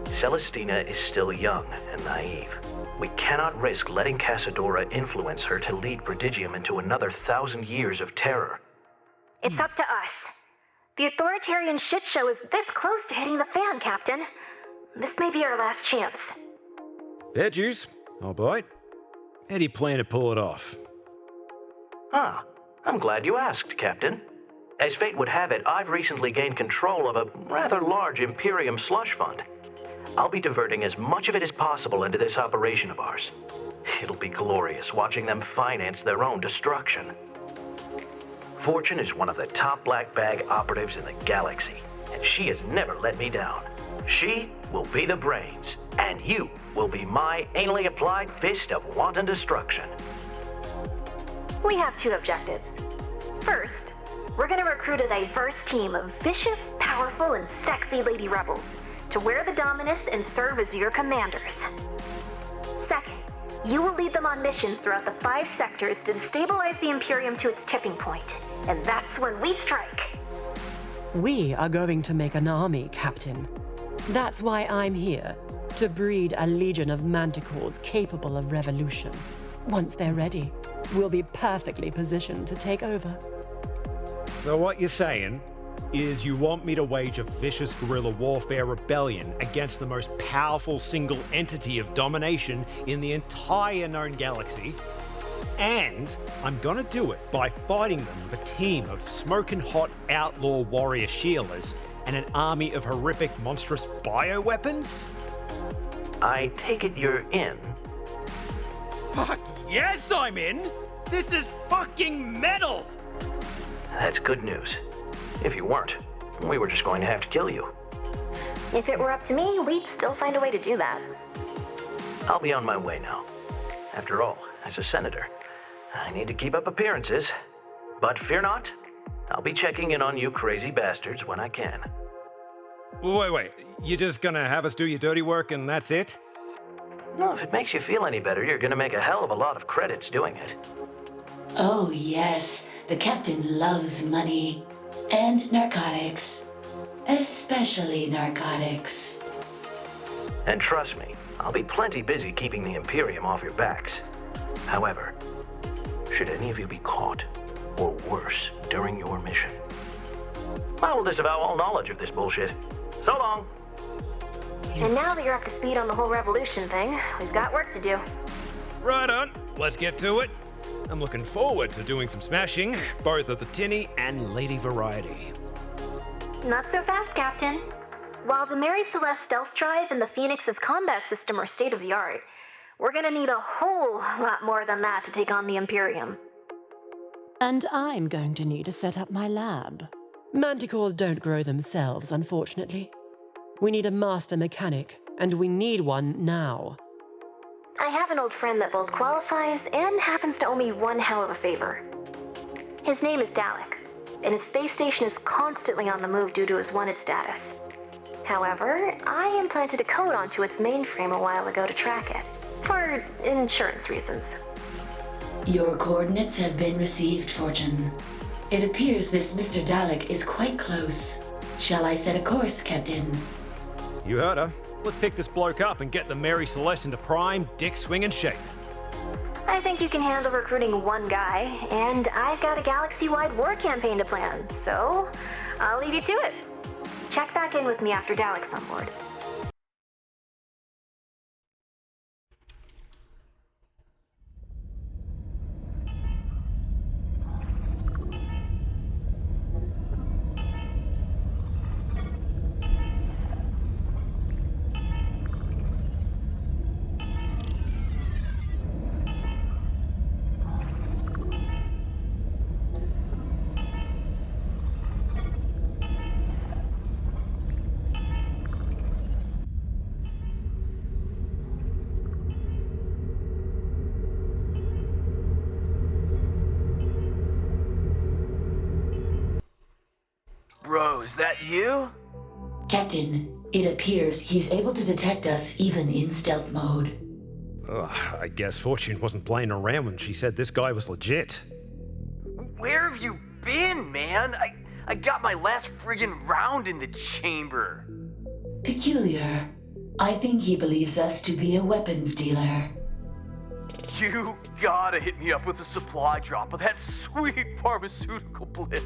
Celestina is still young and naive. We cannot risk letting Casadora influence her to lead Prodigium into another 1,000 years of terror. It's up to us. The authoritarian shitshow is this close to hitting the fan, Captain. This may be our last chance. Fair juice. I'll bite. How do you plan to pull it off? Ah, I'm glad you asked, Captain. As fate would have it, I've recently gained control of a rather large Imperium slush fund. I'll be diverting as much of it as possible into this operation of ours. It'll be glorious watching them finance their own destruction. Fortune is one of the top black bag operatives in the galaxy, and she has never let me down. She will be the brains, and you will be my anally applied fist of wanton destruction. We have two objectives. First, we're gonna recruit a diverse team of vicious, powerful, and sexy lady rebels to wear the Dominus and serve as your commanders. Second, you will lead them on missions throughout the 5 sectors to destabilize the Imperium to its tipping point. And that's when we strike. We are going to make an army, Captain. That's why I'm here, to breed a legion of manticores capable of revolution. Once they're ready, we'll be perfectly positioned to take over. So what you're saying is you want me to wage a vicious guerrilla warfare rebellion against the most powerful single entity of domination in the entire known galaxy, and I'm gonna do it by fighting them with a team of smoking hot outlaw warrior shielders and an army of horrific monstrous bioweapons? I take it you're in. Fuck yes, I'm in! This is fucking metal! That's good news. If you weren't, we were just going to have to kill you. If it were up to me, we'd still find a way to do that. I'll be on my way now. After all, as a senator, I need to keep up appearances. But fear not, I'll be checking in on you crazy bastards when I can. Wait, you're just gonna have us do your dirty work and that's it? No, if it makes you feel any better, you're gonna make a hell of a lot of credits doing it. Oh yes, the captain loves money. And narcotics. Especially narcotics. And trust me, I'll be plenty busy keeping the Imperium off your backs. However, should any of you be caught, or worse, during your mission, I will disavow all knowledge of this bullshit. So long! And now that you're up to speed on the whole revolution thing, we've got work to do. Right on, let's get to it. I'm looking forward to doing some smashing, both of the tinny and lady variety. Not so fast, Captain. While the Mary Celeste stealth drive and the Phoenix's combat system are state-of-the-art, we're gonna need a whole lot more than that to take on the Imperium. And I'm going to need to set up my lab. Manticores don't grow themselves, unfortunately. We need a master mechanic, and we need one now. I have an old friend that both qualifies and happens to owe me one hell of a favor. His name is Dalek, and his space station is constantly on the move due to his wanted status. However, I implanted a code onto its mainframe a while ago to track it, for insurance reasons. Your coordinates have been received, Fortune. It appears this Mr. Dalek is quite close. Shall I set a course, Captain? You heard her. let's pick this bloke up and get the Mary Celeste into prime dick swinging shape. I think you can handle recruiting one guy, and I've got a galaxy-wide war campaign to plan, so I'll leave you to it. Check back in with me after Dalek's on board. Bro, is that you? Captain, it appears he's able to detect us even in stealth mode. Ugh, I guess Fortune wasn't playing around when she said this guy was legit. Where have you been, man? I got my last friggin' round in the chamber. Peculiar. I think he believes us to be a weapons dealer. You gotta hit me up with a supply drop of that sweet pharmaceutical bliss,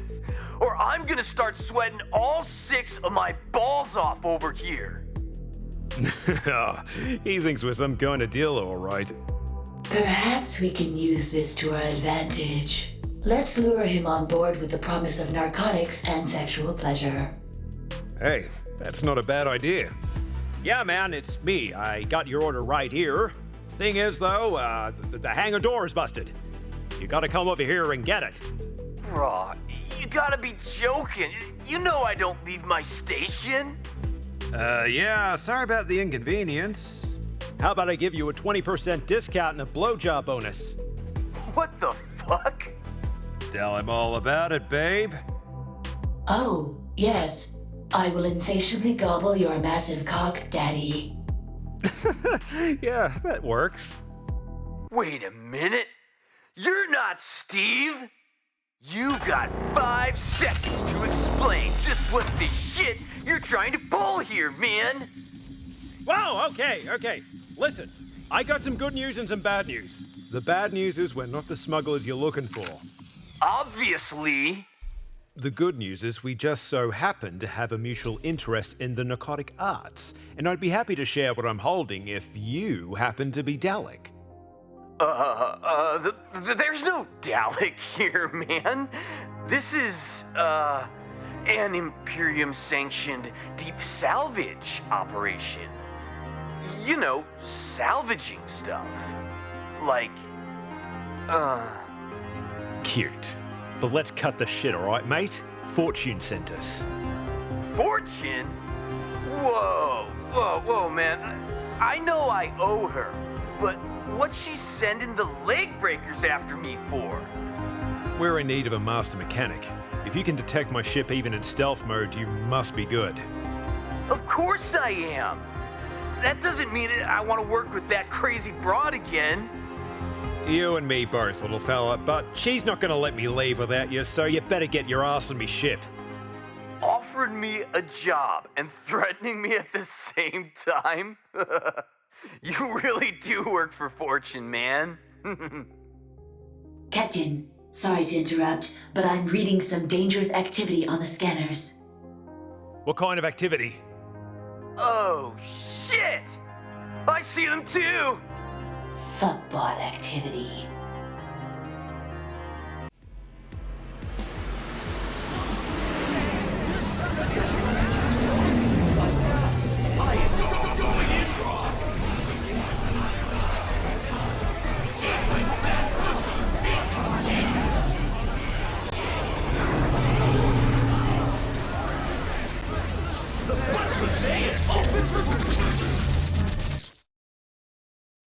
or I'm gonna start sweating all 6 of my balls off over here. He thinks we're some kind of dealer, all right. Perhaps we can use this to our advantage. Let's lure him on board with the promise of narcotics and sexual pleasure. Hey, that's not a bad idea. Yeah, man, it's me. I got your order right here. Thing is, though, the hangar door is busted. You gotta come over here and get it. Bro, you gotta be joking. You know I don't leave my station. Yeah, sorry about the inconvenience. How about I give you a 20% discount and a blowjob bonus? What the fuck? Tell him all about it, babe. Oh, yes. I will insatiably gobble your massive cock, Daddy. Yeah, that works. Wait a minute. You're not Steve. You got 5 seconds to explain just what the shit you're trying to pull here, man. Whoa, okay. Listen, I got some good news and some bad news. The bad news is we're not the smugglers you're looking for. Obviously. The good news is we just so happen to have a mutual interest in the narcotic arts, and I'd be happy to share what I'm holding if you happen to be Dalek. There's no Dalek here, man. This is, an Imperium-sanctioned deep salvage operation. You know, salvaging stuff. Like, Cute. But let's cut the shit, alright, mate? Fortune sent us. Fortune? Whoa, man. I know I owe her, but what's she sending the leg breakers after me for? We're in need of a master mechanic. If you can detect my ship even in stealth mode, you must be good. Of course I am. That doesn't mean I want to work with that crazy broad again. You and me both, little fella, but she's not gonna let me leave without you, so you better get your ass on me ship. Offered me a job and threatening me at the same time? You really do work for Fortune, man. Captain, sorry to interrupt, but I'm reading some dangerous activity on the scanners. What kind of activity? Oh, shit! I see them too! Fuckbot activity.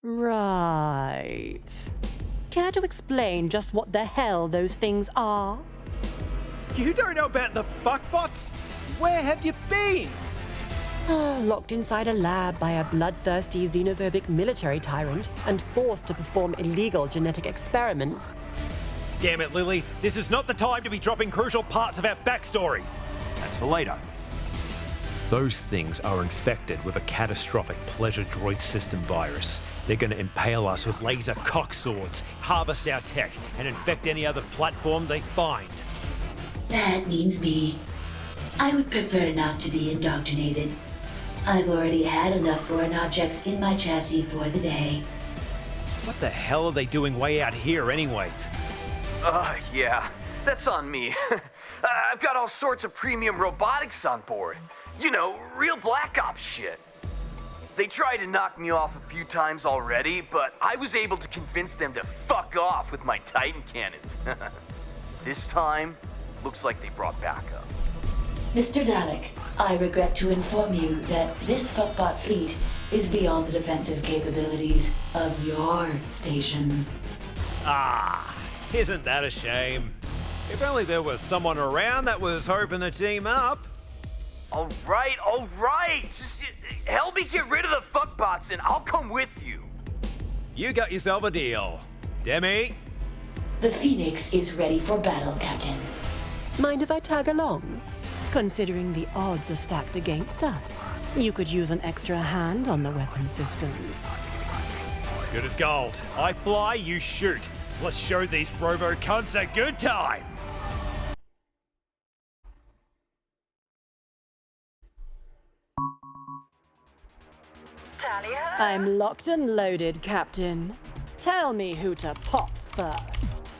Right. Care to explain just what the hell those things are? You don't know about the fuckbots? Where have you been? Locked inside a lab by a bloodthirsty xenophobic military tyrant and forced to perform illegal genetic experiments. Damn it, Lily. This is not the time to be dropping crucial parts of our backstories. That's for later. Those things are infected with a catastrophic pleasure droid system virus. They're going to impale us with laser cock swords, harvest our tech, and infect any other platform they find. That means me. I would prefer not to be indoctrinated. I've already had enough foreign objects in my chassis for the day. What the hell are they doing way out here anyways? Yeah, that's on me. I've got all sorts of premium robotics on board. You know, real Black Ops shit. They tried to knock me off a few times already, but I was able to convince them to fuck off with my Titan cannons. This time, looks like they brought backup. Mr. Dalek, I regret to inform you that this fuckbot fleet is beyond the defensive capabilities of your station. Ah, isn't that a shame? If only there was someone around that was hoping to team up. All right. Just help me get rid of the fuckbots and I'll come with you. You got yourself a deal. Demi? The Phoenix is ready for battle, Captain. Mind if I tag along? Considering the odds are stacked against us, you could use an extra hand on the weapon systems. Good as gold. I fly, you shoot. Let's show these robo-cunts a good time. Talia? I'm locked and loaded, Captain. Tell me who to pop first.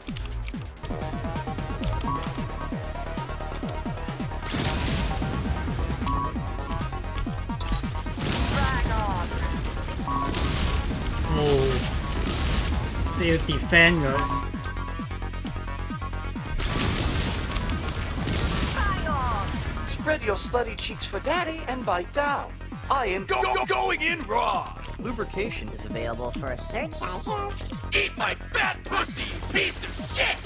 你要 defend 佢。Spread your slutty cheeks for daddy and bite down. I am going in raw. Lubrication is available for a search. Eat my fat pussy, piece of shit!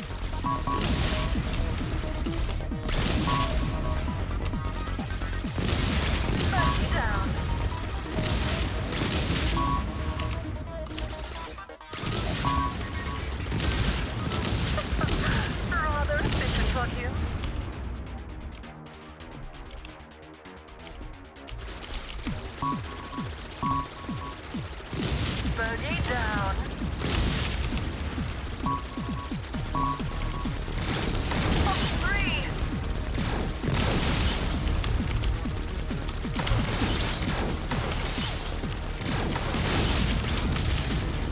Rather efficient on you. Bogey down.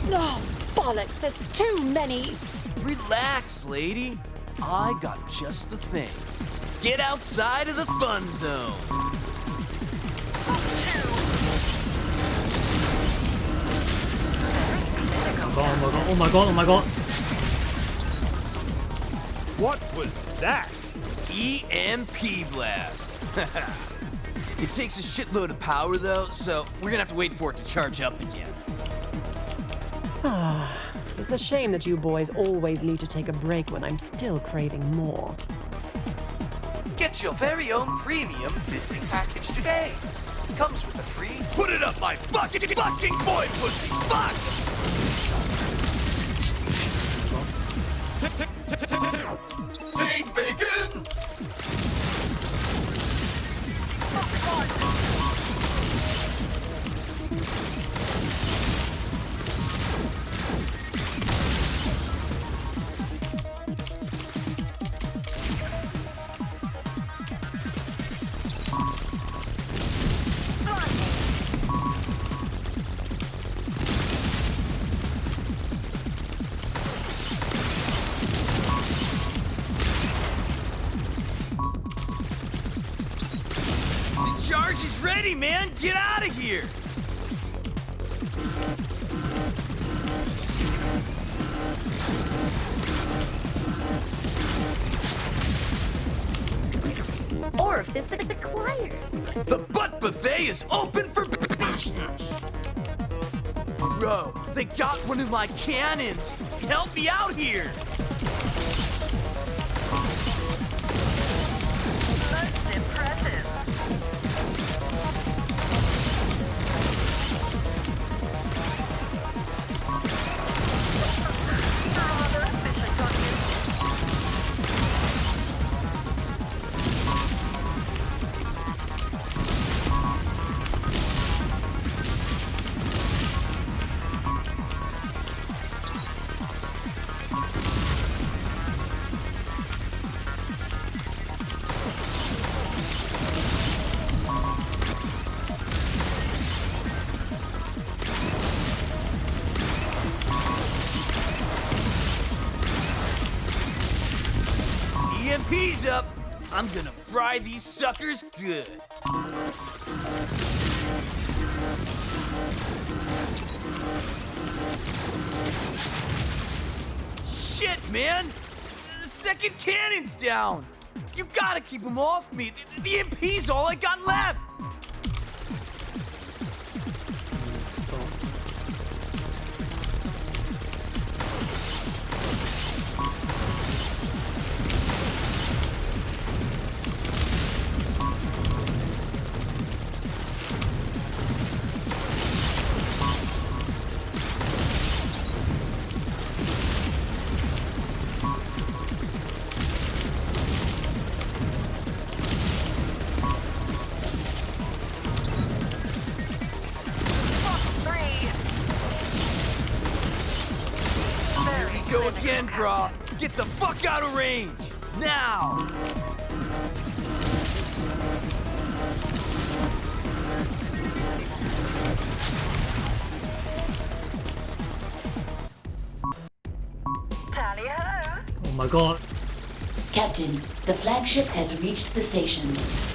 No, bollocks, there's too many. Relax, lady. I got just the thing. Get outside of the fun zone. Oh my god. What was that? EMP blast. It takes a shitload of power, though, so we're gonna have to wait for it to charge up again. It's a shame that you boys always need to take a break when I'm still craving more. Get your very own premium fisting package today. Comes with a free... Put it up my fucking boy, pussy! Fuck! Take bacon! Charge is ready, man! Get out of here! Orifice acquired. The butt buffet is open for Bro, they got one of my cannons! Help me out here! That's impressive. Rather efficient on you. Heads up, I'm gonna fry these suckers good. Shit, man! The second cannon's down! You gotta keep them off me! The MP's all I got left! Go again, brah. Get the fuck out of range! Now! Oh my god. Captain, the flagship has reached the station.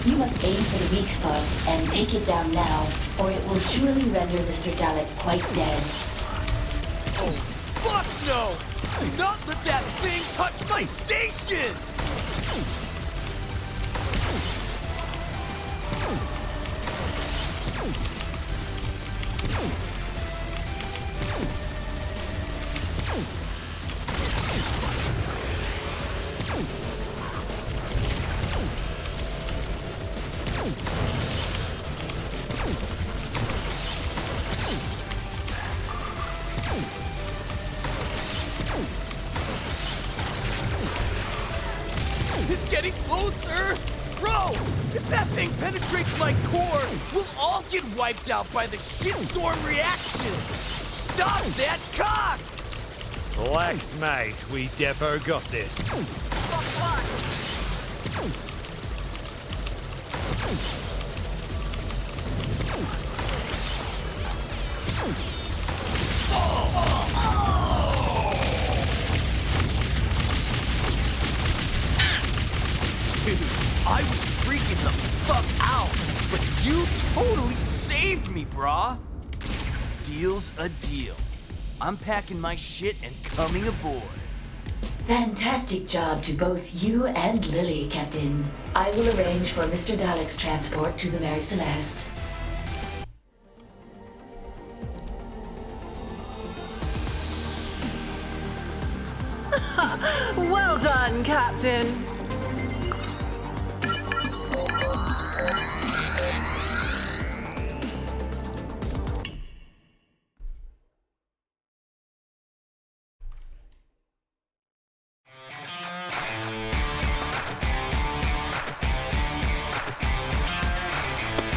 You must aim for the weak spots and take it down now, or it will surely render Mr. Dalek quite dead. Oh, fuck no! Do not let that thing touch my station! It's getting closer! Bro, if that thing penetrates my core, we'll all get wiped out by the shitstorm reaction! Stop that cock! Relax, mate. We defo got this. Dude, I was freaking the fuck out, but you totally saved me, brah. Deal's a deal. I'm packing my shit and coming aboard. Fantastic job to both you and Lily, Captain. I will arrange for Mr. Dalek's transport to the Mary Celeste. Well done, Captain.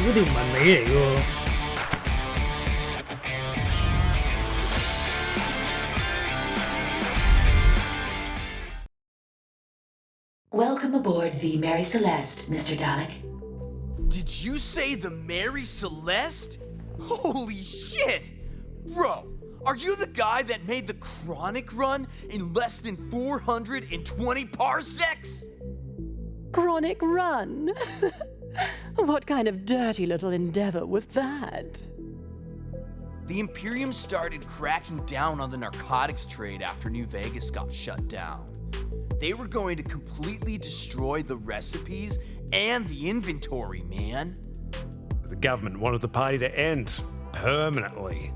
嗰條唔係尾嚟嘅喎。Welcome aboard the Mary Celeste, Mr. Dalek. Did you say the Mary Celeste? Holy shit! Bro, are you the guy that made the Chronic run in less than 420 parsecs? Chronic run? What kind of dirty little endeavor was that? The Imperium started cracking down on the narcotics trade after New Vegas got shut down. They were going to completely destroy the recipes and the inventory, man. The government wanted the party to end permanently.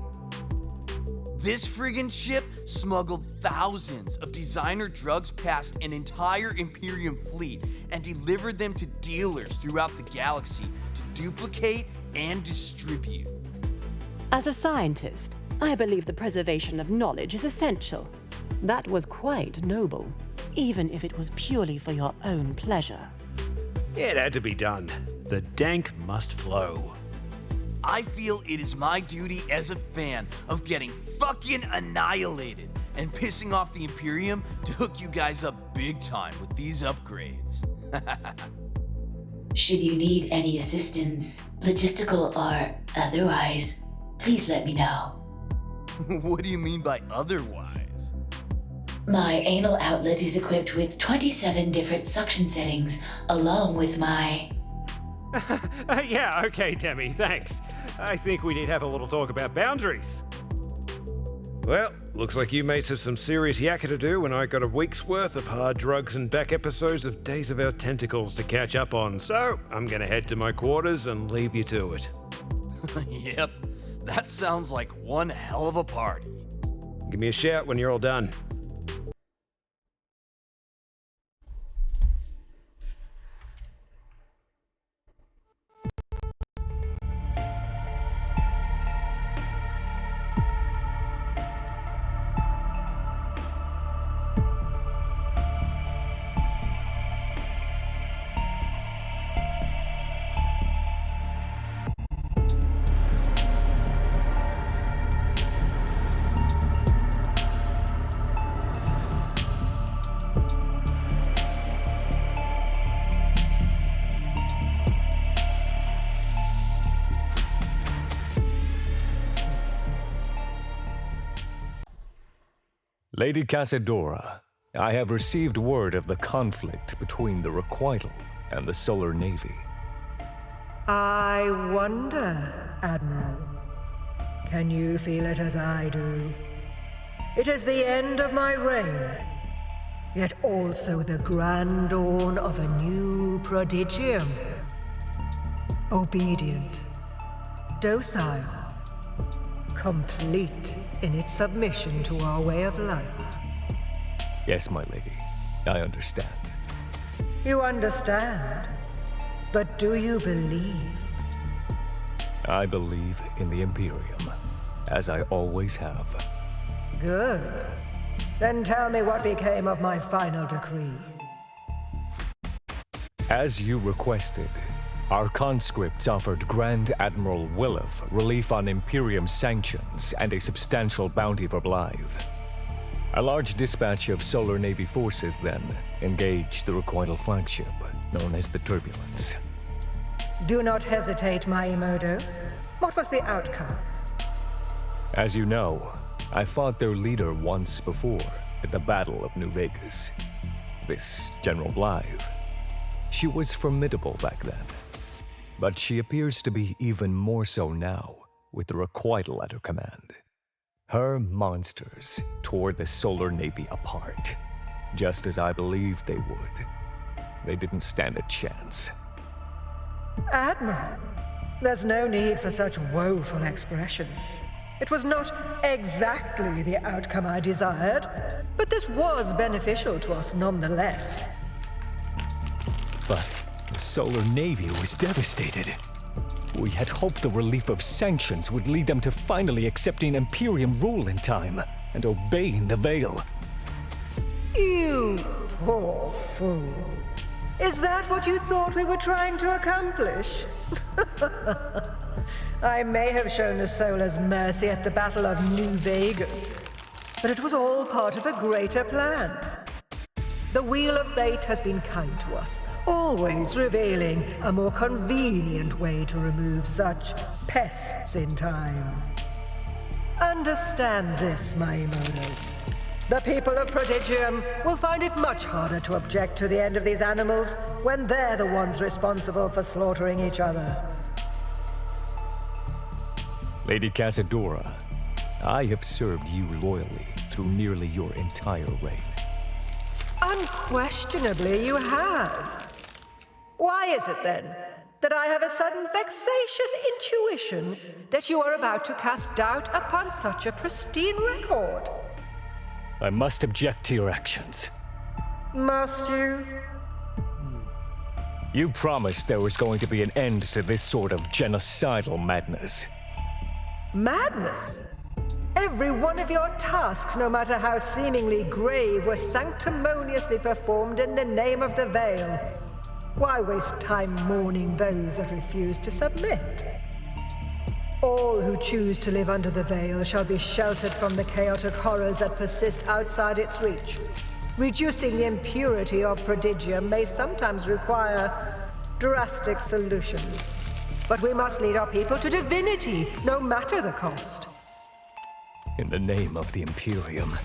This friggin' ship smuggled thousands of designer drugs past an entire Imperium fleet and delivered them to dealers throughout the galaxy to duplicate and distribute. As a scientist, I believe the preservation of knowledge is essential. That was quite noble, even if it was purely for your own pleasure. It had to be done. The dank must flow. I feel it is my duty as a fan of getting fucking annihilated and pissing off the Imperium to hook you guys up big time with these upgrades. Should you need any assistance, logistical or otherwise, please let me know. What do you mean by otherwise? My anal outlet is equipped with 27 different suction settings, along with my... Yeah, okay, Demi, thanks. I think we need to have a little talk about boundaries. Well, looks like you mates have some serious yakka to do, and I got a week's worth of hard drugs and back episodes of Days of Our Tentacles to catch up on, so I'm gonna head to my quarters and leave you to it. Yep, that sounds like one hell of a party. Give me a shout when you're all done. Lady Casadora, I have received word of the conflict between the Requital and the Solar Navy. I wonder, Admiral. Can you feel it as I do? It is the end of my reign, yet also the grand dawn of a new prodigium. Obedient, docile, complete in its submission to our way of life. Yes, my lady, I understand. You understand, but do you believe? I believe in the Imperium, as I always have. Good. Then tell me what became of my final decree. As you requested, our conscripts offered Grand Admiral Williff relief on Imperium sanctions and a substantial bounty for Blythe. A large dispatch of Solar Navy forces then engaged the Requital flagship, known as the Turbulence. Do not hesitate, my Emodo. What was the outcome? As you know, I fought their leader once before at the Battle of New Vegas. This General Blythe. She was formidable back then. But she appears to be even more so now, with the Requital at her command. Her monsters tore the Solar Navy apart, just as I believed they would. They didn't stand a chance. Admiral, there's no need for such woeful expression. It was not exactly the outcome I desired, but this was beneficial to us nonetheless. But the Solar Navy was devastated. We had hoped the relief of sanctions would lead them to finally accepting Imperium rule in time and obeying the Veil. You poor fool. Is that what you thought we were trying to accomplish? I may have shown the Solars mercy at the Battle of New Vegas, but it was all part of a greater plan. The Wheel of Fate has been kind to us, always revealing a more convenient way to remove such pests in time. Understand this, my Emodo. The people of Prodigium will find it much harder to object to the end of these animals when they're the ones responsible for slaughtering each other. Lady Casadora, I have served you loyally through nearly your entire reign. Unquestionably you have. Why is it then that I have a sudden vexatious intuition that you are about to cast doubt upon such a pristine record? I must object to your actions. Must you? You promised there was going to be an end to this sort of genocidal madness. Madness? Every one of your tasks, no matter how seemingly grave, were sanctimoniously performed in the name of the Veil. Why waste time mourning those that refuse to submit? All who choose to live under the Veil shall be sheltered from the chaotic horrors that persist outside its reach. Reducing the impurity of Prodigium may sometimes require drastic solutions. But we must lead our people to divinity, no matter the cost. In the name of the Imperium,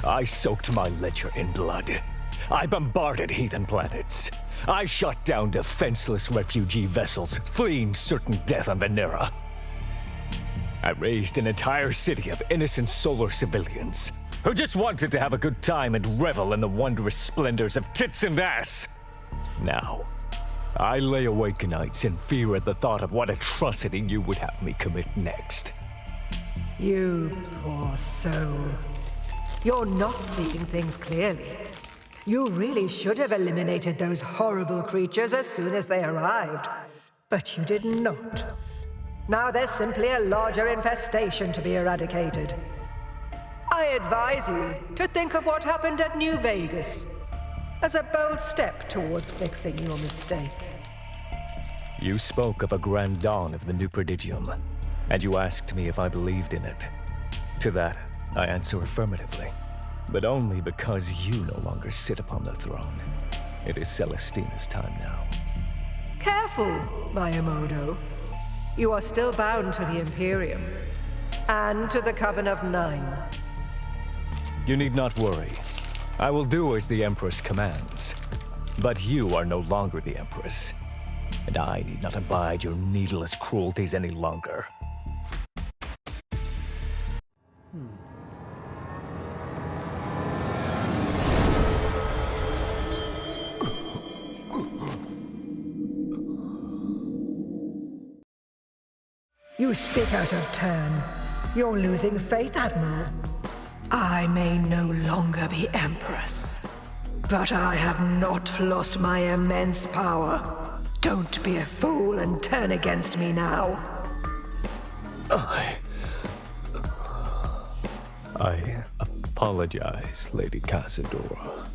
I soaked my ledger in blood. I bombarded heathen planets. I shot down defenseless refugee vessels fleeing certain death on Venera. I raised an entire city of innocent solar civilians who just wanted to have a good time and revel in the wondrous splendors of tits and ass. Now, I lay awake nights in fear at the thought of what atrocity you would have me commit next. You poor soul. You're not seeing things clearly. You really should have eliminated those horrible creatures as soon as they arrived. But you did not. Now there's simply a larger infestation to be eradicated. I advise you to think of what happened at New Vegas as a bold step towards fixing your mistake. You spoke of a grand dawn of the new prodigium, and you asked me if I believed in it. To that, I answer affirmatively, but only because you no longer sit upon the throne. It is Celestina's time now. Careful, Miyamoto. You are still bound to the Imperium, and to the Coven of Nine. You need not worry. I will do as the Empress commands. But you are no longer the Empress, and I need not abide your needless cruelties any longer. You speak out of turn. You're losing faith, Admiral. I may no longer be Empress, but I have not lost my immense power. Don't be a fool and turn against me now. I apologize, Lady Casadora.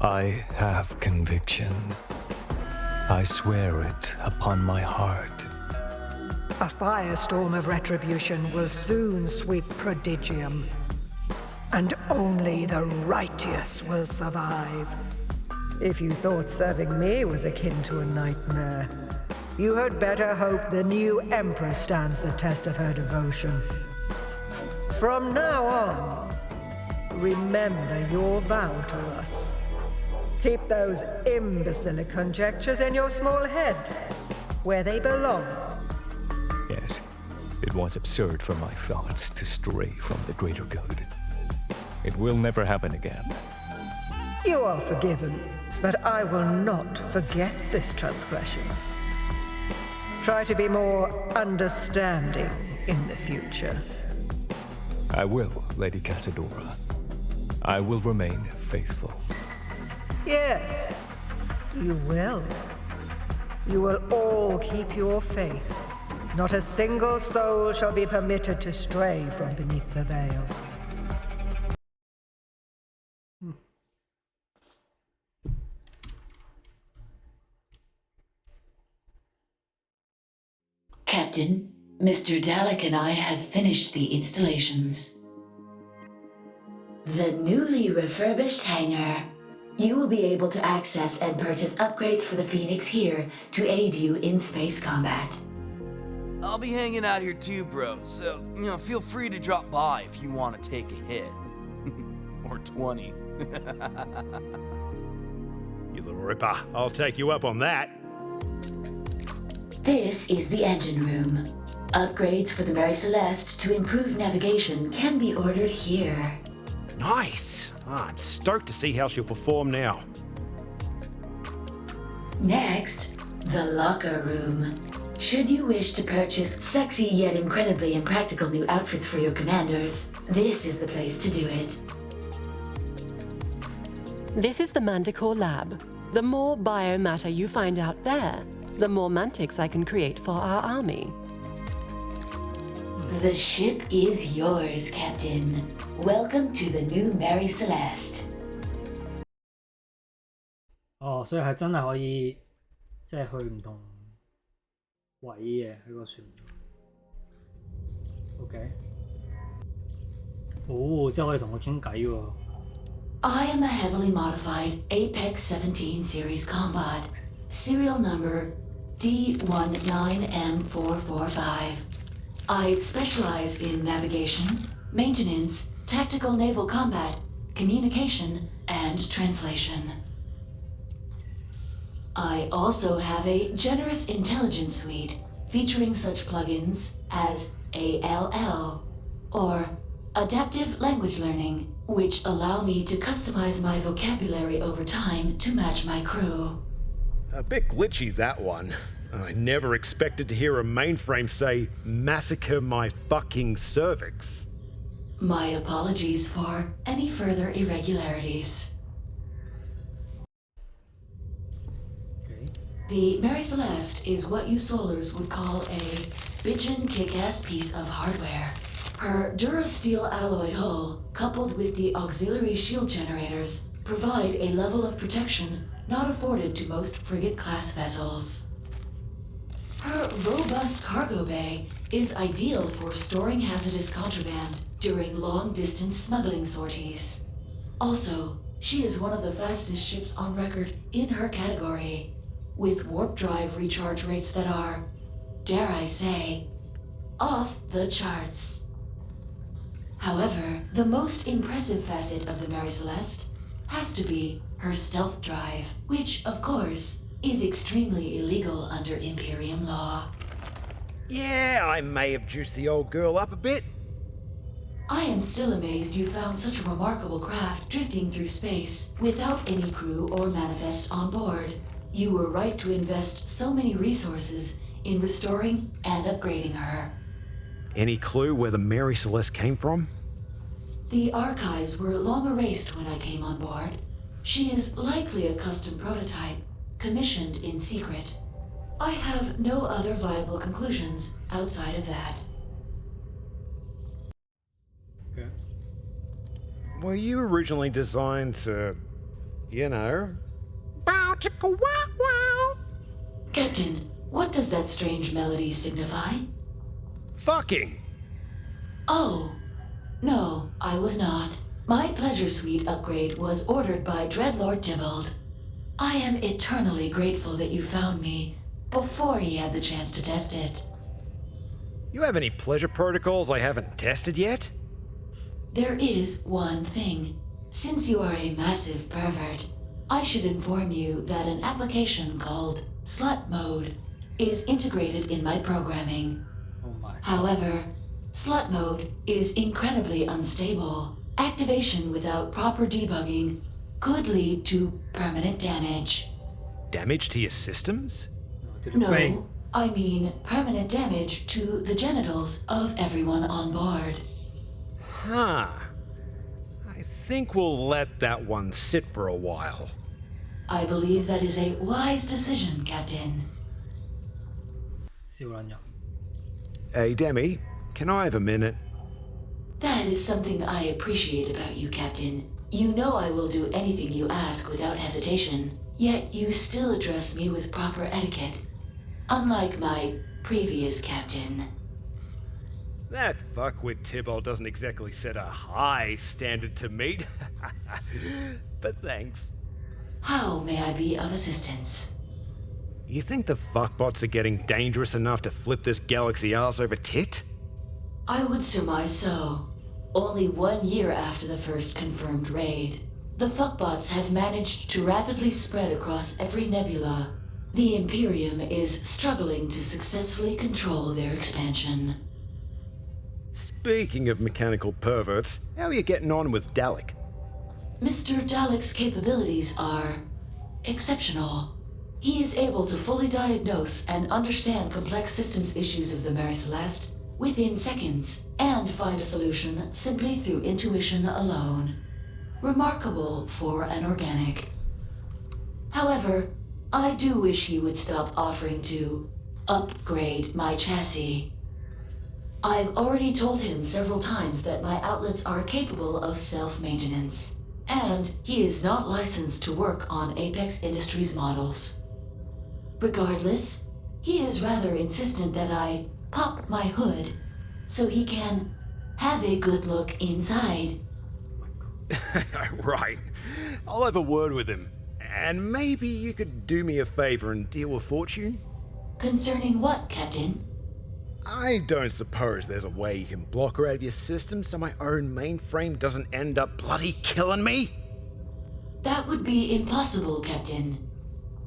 I have conviction. I swear it upon my heart. A firestorm of retribution will soon sweep Prodigium, and only the righteous will survive. If you thought serving me was akin to a nightmare, you had better hope the new Empress stands the test of her devotion. From now on, remember your vow to us. Keep those imbecile conjectures in your small head, where they belong. Yes, it was absurd for my thoughts to stray from the greater good. It will never happen again. You are forgiven, but I will not forget this transgression. Try to be more understanding in the future. I will, Lady Casadora. I will remain faithful. Yes, you will. You will all keep your faith. Not a single soul shall be permitted to stray from beneath the veil. Captain, Mr. Dalek and I have finished the installations. The newly refurbished hangar. You will be able to access and purchase upgrades for the Phoenix here to aid you in space combat. I'll be hanging out here too, bro, so, feel free to drop by if you want to take a hit. Or 20. You little ripper, I'll take you up on that. This is the engine room. Upgrades for the Mary Celeste to improve navigation can be ordered here. Nice. I'm stoked to see how she'll perform now. Next, the locker room. Should you wish to purchase sexy yet incredibly impractical new outfits for your commanders, this is the place to do it. This is the Manticore Lab. The more biomatter you find out there, the more mantics I can create for our army. The ship is yours, Captain. Welcome to the new Mary Celeste. 哦，所以係真係可以即係去唔同位嘅喺個船。OK。哦，即係可以同佢傾偈喎。I am a heavily modified Apex 17 series combat, serial number D19M445. I specialize in navigation, maintenance, tactical naval combat, communication, and translation. I also have a generous intelligence suite featuring such plugins as ALL, or Adaptive Language Learning, which allow me to customize my vocabulary over time to match my crew. A bit glitchy, that one. I never expected to hear a mainframe say, "Massacre my fucking cervix." My apologies for any further irregularities. The Mary Celeste is what you Solars would call a bitchin' kick-ass piece of hardware. Her Durasteel alloy hull, coupled with the auxiliary shield generators, provide a level of protection not afforded to most frigate-class vessels. Her robust cargo bay is ideal for storing hazardous contraband during long-distance smuggling sorties. Also, she is one of the fastest ships on record in her category, with warp drive recharge rates that are, dare I say, off the charts. However, the most impressive facet of the Mary Celeste has to be her stealth drive, which, of course, is extremely illegal under Imperium law. Yeah, I may have juiced the old girl up a bit. I am still amazed you found such a remarkable craft drifting through space without any crew or manifest on board. You were right to invest so many resources in restoring and upgrading her. Any clue where the Mary Celeste came from? The archives were long erased when I came on board. She is likely a custom prototype, commissioned in secret. I have no other viable conclusions outside of that. Okay. Were you originally designed to, you know... Captain, what does that strange melody signify? Fucking! Oh, no, I was not. My Pleasure Suite upgrade was ordered by Dreadlord Tybalt. I am eternally grateful that you found me before he had the chance to test it. You have any pleasure protocols I haven't tested yet? There is one thing. Since you are a massive pervert, I should inform you that an application called Slut Mode is integrated in my programming. Oh my. However, Slut Mode is incredibly unstable. Activation without proper debugging could lead to permanent damage. Damage to your systems? No, I mean permanent damage to the genitals of everyone on board. Huh. I think we'll let that one sit for a while. I believe that is a wise decision, Captain. 笑撚人。 Hey, Demi, can I have a minute? That is something I appreciate about you, Captain. You know I will do anything you ask without hesitation, yet you still address me with proper etiquette. Unlike my previous captain. That fuckwit Tybalt doesn't exactly set a high standard to meet. But thanks. How may I be of assistance? You think the fuckbots are getting dangerous enough to flip this galaxy arse over tit? I would surmise so. Only 1 year after the first confirmed raid, the fuckbots have managed to rapidly spread across every nebula. The Imperium is struggling to successfully control their expansion. Speaking of mechanical perverts, how are you getting on with Dalek? Mr. Dalek's capabilities are exceptional. He is able to fully diagnose and understand complex systems issues of the Mary Celeste within seconds and find a solution simply through intuition alone. Remarkable for an organic. However, I do wish he would stop offering to upgrade my chassis. I've already told him several times that my outlets are capable of self-maintenance, and he is not licensed to work on Apex Industries models. Regardless, he is rather insistent that I pop my hood so he can have a good look inside. Right. I'll have a word with him. And maybe you could do me a favor and deal with Fortune? Concerning what, Captain? I don't suppose there's a way you can block her out of your system so my own mainframe doesn't end up bloody killing me? That would be impossible, Captain.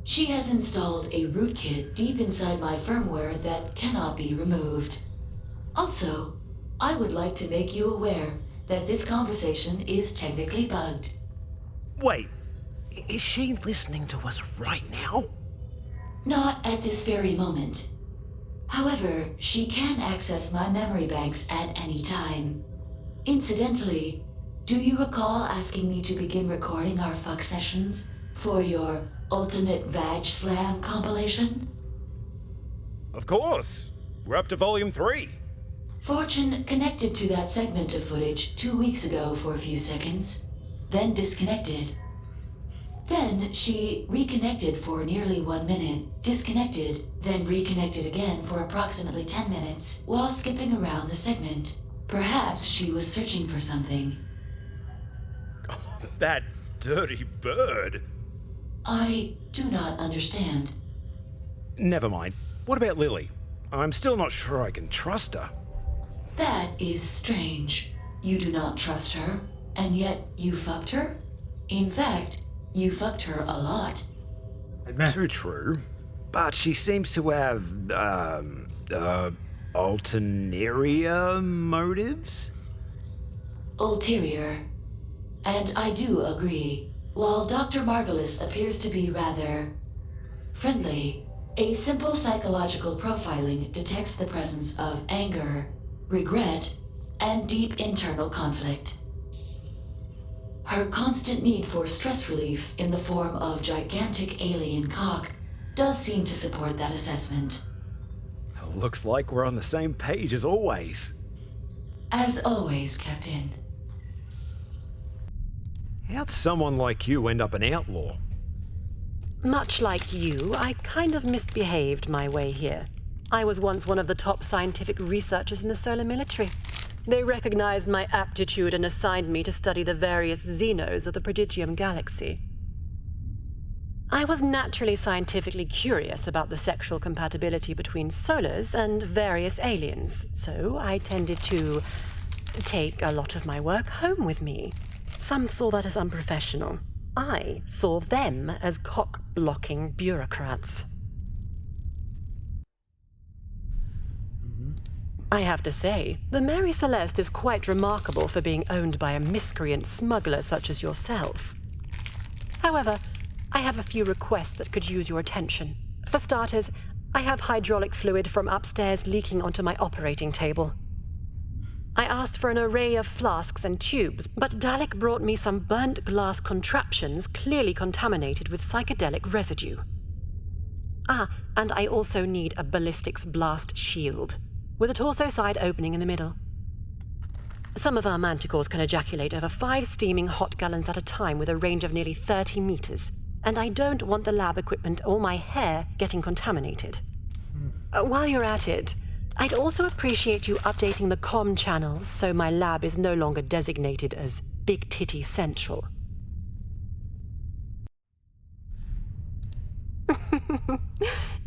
She has installed a rootkit deep inside my firmware that cannot be removed. Also, I would like to make you aware that this conversation is technically bugged. Wait, is she listening to us right now? Not at this very moment. However, she can access my memory banks at any time. Incidentally, do you recall asking me to begin recording our fuck sessions for your Ultimate Vag Slam compilation? Of course. We're up to Volume 3. Fortune connected to that segment of footage 2 weeks ago for a few seconds, then disconnected. Then she reconnected for nearly 1 minute, disconnected, then reconnected again for approximately 10 minutes while skipping around the segment. Perhaps she was searching for something. That dirty bird. I do not understand. Never mind. What about Lily? I'm still not sure I can trust her. That is strange. You do not trust her, and yet you fucked her? In fact, you fucked her a lot. Too true. But she seems to have, ulterior motives? Ulterior. And I do agree. While Dr. Margulis appears to be rather friendly, a simple psychological profiling detects the presence of anger, regret, and deep internal conflict. Her constant need for stress relief in the form of gigantic alien cock does seem to support that assessment. Looks like we're on the same page as always. As always, Captain. How'd someone like you end up an outlaw? Much like you, I kind of misbehaved my way here. I was once one of the top scientific researchers in the solar military. They recognized my aptitude and assigned me to study the various xenos of the prodigium galaxy. I was naturally scientifically curious about the sexual compatibility between solars and various aliens, so I tended to take a lot of my work home with me. Some saw that as unprofessional. I saw them as cock-blocking bureaucrats. I have to say, the Mary Celeste is quite remarkable for being owned by a miscreant smuggler such as yourself. However, I have a few requests that could use your attention. For starters, I have hydraulic fluid from upstairs leaking onto my operating table. I asked for an array of flasks and tubes, but Dalek brought me some burnt glass contraptions clearly contaminated with psychedelic residue. And I also need a ballistics blast shield, with a torso side opening in the middle. Some of our manticores can ejaculate over 5 steaming hot gallons at a time with a range of nearly 30 meters, and I don't want the lab equipment or my hair getting contaminated. While you're at it, I'd also appreciate you updating the comm channels so my lab is no longer designated as Big Titty Central.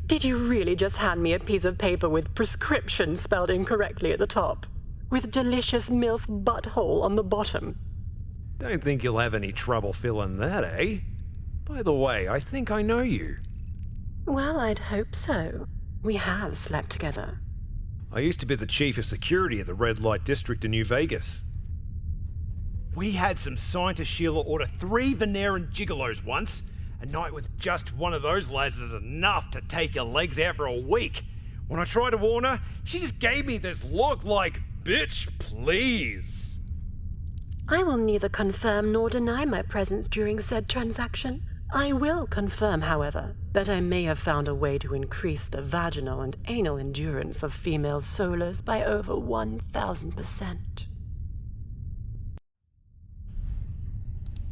Did you really just hand me a piece of paper with prescription spelled incorrectly at the top, with delicious MILF butthole on the bottom? Don't think you'll have any trouble filling that, eh? By the way, I think I know you. Well, I'd hope so. We have slept together. I used to be the chief of security at the Red Light District in New Vegas. We had some scientist Sheila order 3 Veneran gigolos once. A night with just one of those lads is enough to take your legs out for a week. When I tried to warn her, she just gave me this look like, bitch, please. I will neither confirm nor deny my presence during said transaction. I will confirm, however, that I may have found a way to increase the vaginal and anal endurance of female solars by over 1,000%.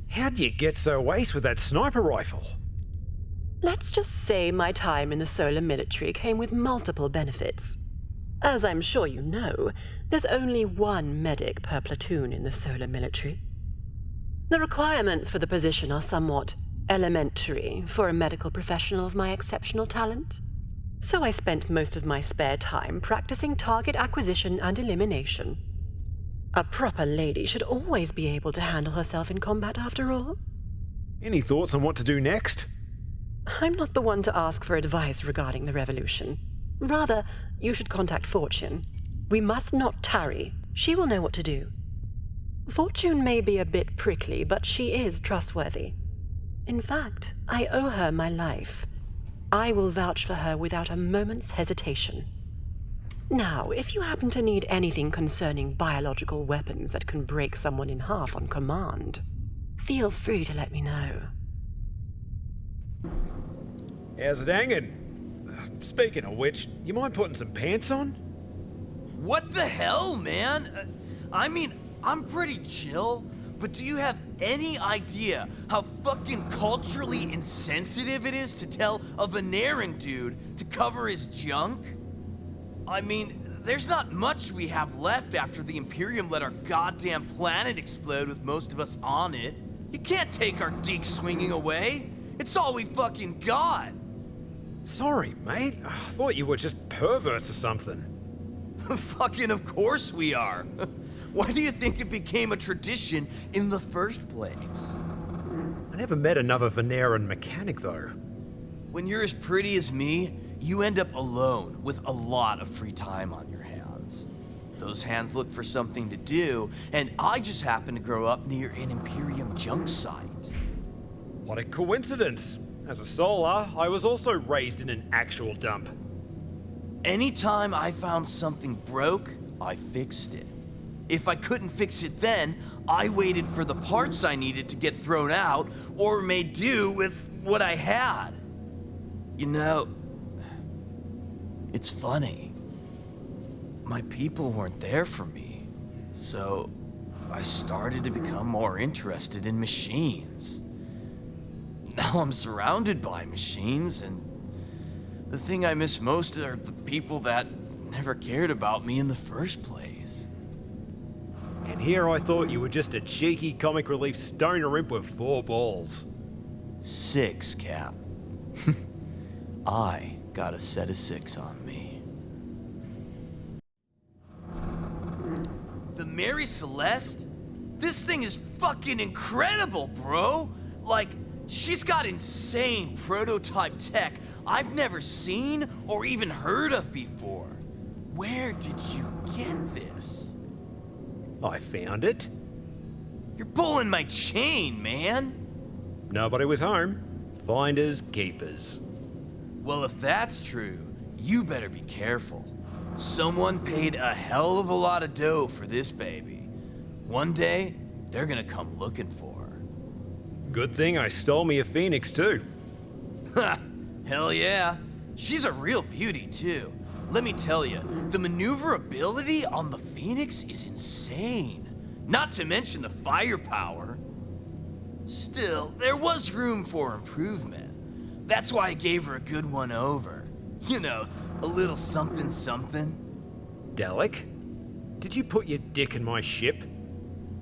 How'd you get so ace with that sniper rifle? Let's just say my time in the solar military came with multiple benefits. As I'm sure you know, there's only 1 medic per platoon in the solar military. The requirements for the position are somewhat elementary for a medical professional of my exceptional talent. So I spent most of my spare time practicing target acquisition and elimination. A proper lady should always be able to handle herself in combat, after all. Any thoughts on what to do next? I'm not the one to ask for advice regarding the revolution. Rather, you should contact Fortune. We must not tarry. She will know what to do. Fortune may be a bit prickly, but she is trustworthy. In fact, I owe her my life. I will vouch for her without a moment's hesitation. Now, if you happen to need anything concerning biological weapons that can break someone in half on command, feel free to let me know. How's it hanging? Speaking of which, you mind putting some pants on? What the hell, man? I mean, I'm pretty chill, but do you have any idea how fucking culturally insensitive it is to tell a Veneran dude to cover his junk? I mean, there's not much we have left after the Imperium let our goddamn planet explode with most of us on it. You can't take our dick swinging away. It's all we fucking got. Sorry, mate. I thought you were just perverts or something. Fucking of course we are. Why do you think it became a tradition in the first place? I never met another Veneran mechanic, though. When you're as pretty as me, you end up alone with a lot of free time on your hands. Those hands look for something to do, and I just happen to grow up near an Imperium junk site. What a coincidence. As a Solar, I was also raised in an actual dump. Anytime I found something broke, I fixed it. If I couldn't fix it then, I waited for the parts I needed to get thrown out, or made do with what I had. You know, it's funny. My people weren't there for me, so I started to become more interested in machines. Now I'm surrounded by machines, and the thing I miss most are the people that never cared about me in the first place. And here I thought you were just a cheeky comic relief stoner imp with 4 balls. 6, Cap. I got a set of 6 on me. The Mary Celeste? This thing is fucking incredible, bro! Like, she's got insane prototype tech I've never seen or even heard of before. Where did you get this? I found it. You're pulling my chain, man. Nobody was home. Finders, keepers. Well, if that's true, you better be careful. Someone paid a hell of a lot of dough for this baby. One day, they're gonna come looking for her. Good thing I stole me a Phoenix, too. Ha! Hell yeah. She's a real beauty, too. Let me tell you, the maneuverability on the Phoenix is insane. Not to mention the firepower. Still, there was room for improvement. That's why I gave her a good one over. You know, a little something something. Dalek? Did you put your dick in my ship?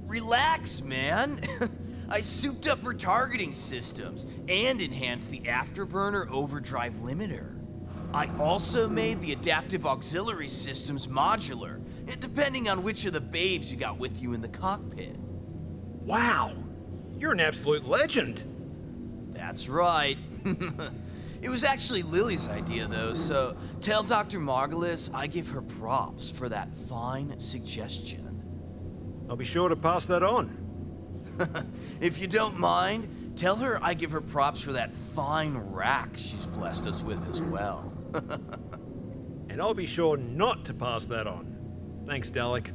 Relax, man. I souped up her targeting systems and enhanced the afterburner overdrive limiter. I also made the adaptive auxiliary systems modular, depending on which of the babes you got with you in the cockpit. Wow! You're an absolute legend! That's right. It was actually Lily's idea, though, so tell Dr. Margulis I give her props for that fine suggestion. I'll be sure to pass that on. If you don't mind, tell her I give her props for that fine rack she's blessed us with as well. And I'll be sure not to pass that on. Thanks, Dalek.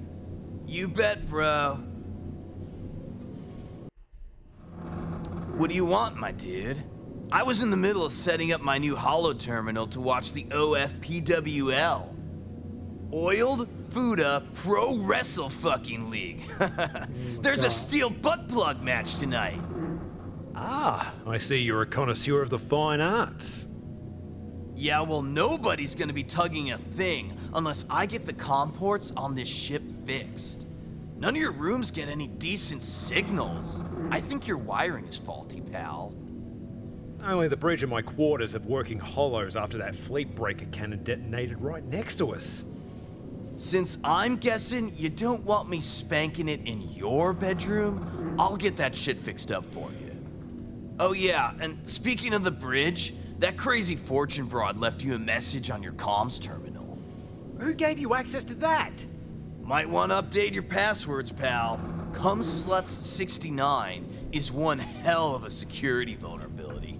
You bet, bro. What do you want, my dude? I was in the middle of setting up my new holo terminal to watch the OFPWL. Oiled Fuda Pro Wrestle fucking League. There's a steel butt plug match tonight. Ah, I see you're a connoisseur of the fine arts. Yeah, well, nobody's gonna be tugging a thing unless I get the comm ports on this ship fixed. None of your rooms get any decent signals. I think your wiring is faulty, pal. Only the bridge and my quarters have working hollows after that fleet breaker cannon detonated right next to us. Since I'm guessing you don't want me spanking it in your bedroom, I'll get that shit fixed up for you. Oh yeah, and speaking of the bridge, that crazy fortune broad left you a message on your comms terminal. Who gave you access to that? Might want to update your passwords, pal. Cumsluts69 is one hell of a security vulnerability.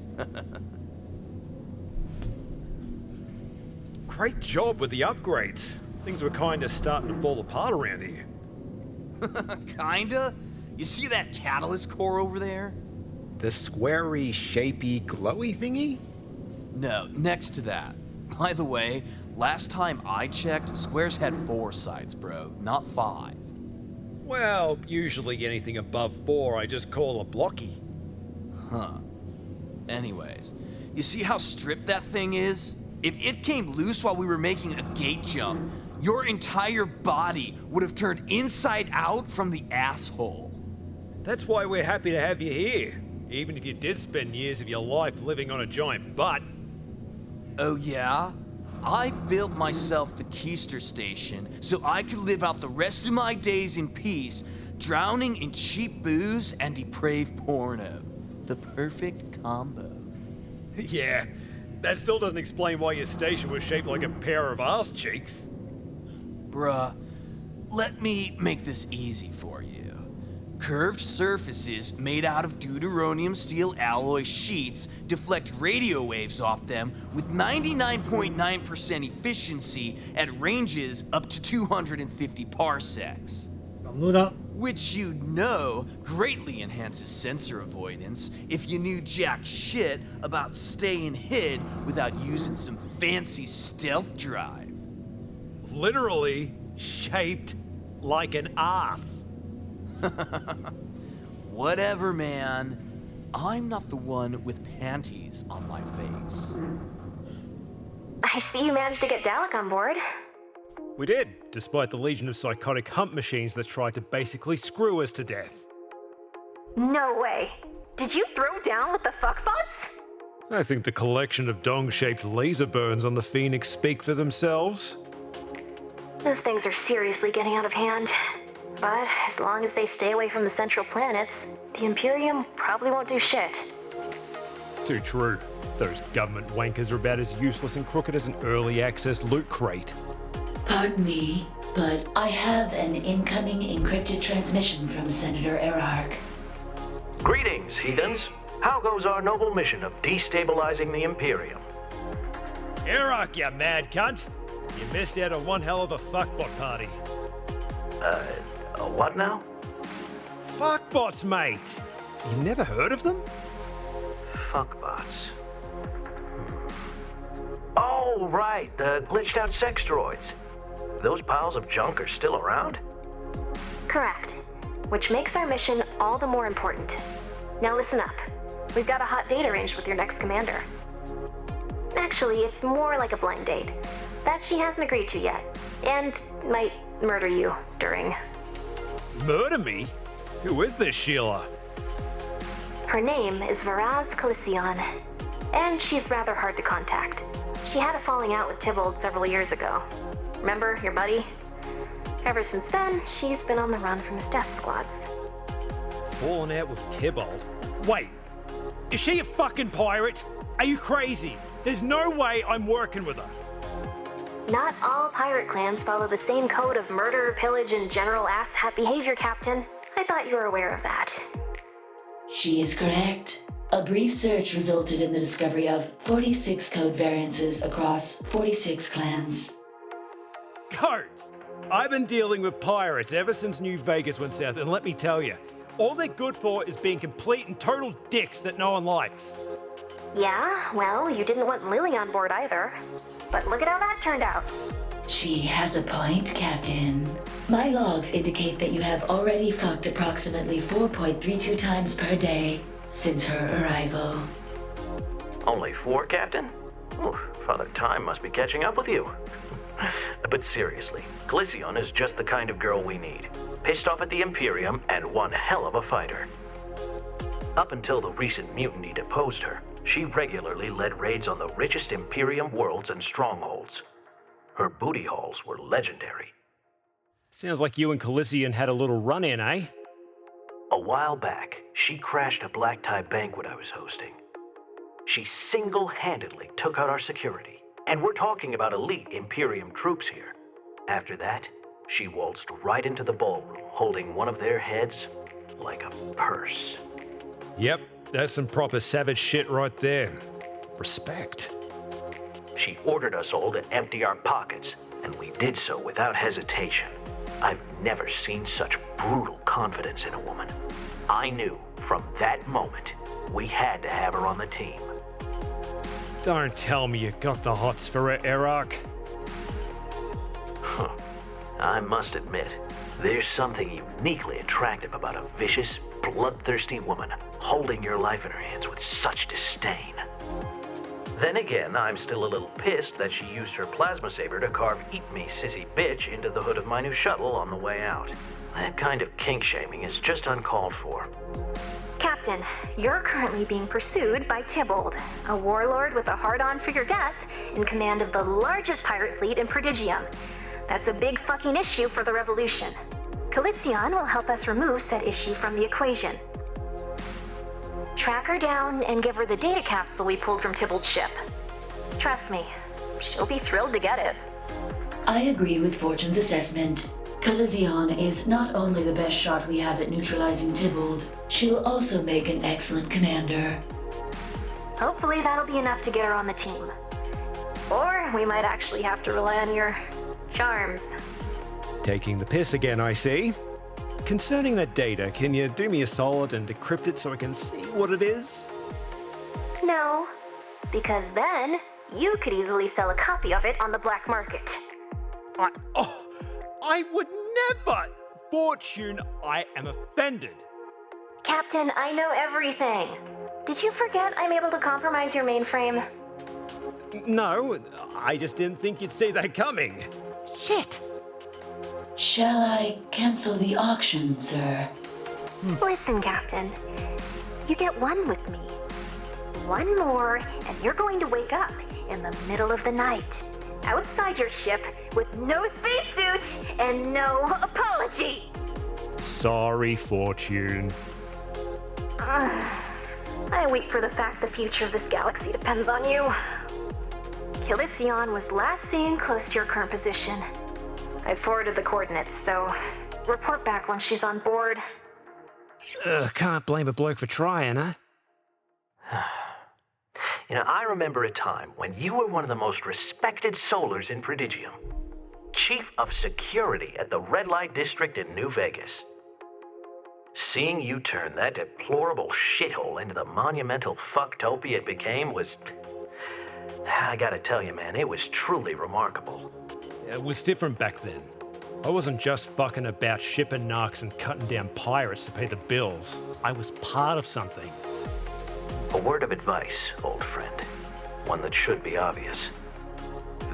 Great job with the upgrades. Things were kinda starting to fall apart around here. Kinda? You see that catalyst core over there? The squarey, shapy, glowy thingy? No, next to that. By the way, last time I checked, squares had 4 sides, bro, not 5. Well, usually anything above 4 I just call a blocky. Huh. Anyways, you see how stripped that thing is? If it came loose while we were making a gate jump, your entire body would have turned inside out from the asshole. That's why we're happy to have you here, even if you did spend years of your life living on a giant butt. Oh yeah? I built myself the Keister Station so I could live out the rest of my days in peace, drowning in cheap booze and depraved porno. The perfect combo. Yeah, that still doesn't explain why your station was shaped like a pair of ass cheeks. Bruh, let me make this easy for you. Curved surfaces made out of deuteronium steel alloy sheets deflect radio waves off them with 99.9% efficiency at ranges up to 250 parsecs. Which you know greatly enhances sensor avoidance if you knew jack shit about staying hid without using some fancy stealth drive. Literally shaped like an ass. Whatever, man. I'm not the one with panties on my face. I see you managed to get Dalek on board. We did, despite the legion of psychotic hump machines that tried to basically screw us to death. No way. Did you throw down with the fuckbots? I think the collection of dong-shaped laser burns on the Phoenix speak for themselves. Those things are seriously getting out of hand. But as long as they stay away from the central planets, the Imperium probably won't do shit. Too true. Those government wankers are about as useless and crooked as an early access loot crate. Pardon me, but I have an incoming encrypted transmission from Senator Earhart. Greetings, heathens. How goes our noble mission of destabilizing the Imperium? Earhart, you mad cunt! You missed out on one hell of a fuckbot party. A what now? Fuckbots, mate! You never heard of them? Fuckbots. Oh, right, the glitched out sex droids. Those piles of junk are still around? Correct. Which makes our mission all the more important. Now listen up. We've got a hot date arranged with your next commander. Actually, it's more like a blind date. That she hasn't agreed to yet. And might murder you during. Murder me? Who is this Sheila? Her name is Varaz Calision, and she's rather hard to contact. She had a falling out with Tybalt several years ago. Remember, your buddy? Ever since then, she's been on the run from his death squads. Falling out with Tybalt? Wait, is she a fucking pirate? Are you crazy? There's no way I'm working with her. Not all pirate clans follow the same code of murder, pillage, and general asshat behavior, Captain. I thought you were aware of that. She is correct. A brief search resulted in the discovery of 46 code variances across 46 clans. Codes! I've been dealing with pirates ever since New Vegas went south, and let me tell you, all they're good for is being complete and total dicks that no one likes. Yeah, well, you didn't want Lily on board either. But look at how that turned out. She has a point, Captain. My logs indicate that you have already fucked approximately 4.32 times per day since her arrival. Only 4, Captain? Oof, Father Time must be catching up with you. But seriously, Calision is just the kind of girl we need. Pissed off at the Imperium and one hell of a fighter. Up until the recent mutiny deposed her, She regularly led raids on the richest Imperium worlds and strongholds. Her booty hauls were legendary. Sounds like you and Colisean had a little run-in, eh? A while back, she crashed a black tie banquet I was hosting. She single-handedly took out our security, and we're talking about elite Imperium troops here. After that, she waltzed right into the ballroom, holding one of their heads like a purse. Yep, that's some proper savage shit right there. Respect. She ordered us all to empty our pockets, and we did so without hesitation. I've never seen such brutal confidence in a woman. I knew from that moment we had to have her on the team. Don't tell me you got the hots for her, Iraq. Huh. I must admit, there's something uniquely attractive about a vicious, bloodthirsty woman holding your life in her hands with such disdain. Then again, I'm still a little pissed that she used her plasma saber to carve "Eat Me, Sissy Bitch" into the hood of my new shuttle on the way out. That kind of kink-shaming is just uncalled for. Captain, you're currently being pursued by Tybalt, a warlord with a hard-on for your death in command of the largest pirate fleet in Prodigium. That's a big fucking issue for the Revolution. Colisean will help us remove said issue from the equation. Track her down and give her the data capsule we pulled from Tybalt's ship. Trust me, she'll be thrilled to get it. I agree with Fortune's assessment. Colisean is not only the best shot we have at neutralizing Tybalt, she'll also make an excellent commander. Hopefully that'll be enough to get her on the team. Or we might actually have to rely on your charms. Taking the piss again, I see. Concerning that data, can you do me a solid and decrypt it so I can see what it is? No, because then you could easily sell a copy of it on the black market. I would never! Fortune, I am offended. Captain, I know everything. Did you forget I'm able to compromise your mainframe? No, I just didn't think you'd see that coming. Shit! Shall I cancel the auction, sir? Listen, Captain. You get one with me. One more, and you're going to wake up in the middle of the night, outside your ship, with no spacesuit and no apology. Sorry, Fortune. I weep for the fact the future of this galaxy depends on you. Colisean was last seen close to your current position. I forwarded the coordinates, so report back when she's on board. Can't blame a bloke for trying, huh? You know, I remember a time when you were one of the most respected solars in Prodigium. Chief of Security at the Red Light District in New Vegas. Seeing you turn that deplorable shithole into the monumental fucktopia it became was... I gotta tell you, man, it was truly remarkable. It was different back then. I wasn't just fucking about shipping narcs and cutting down pirates to pay the bills. I was part of something. A word of advice, old friend. One that should be obvious.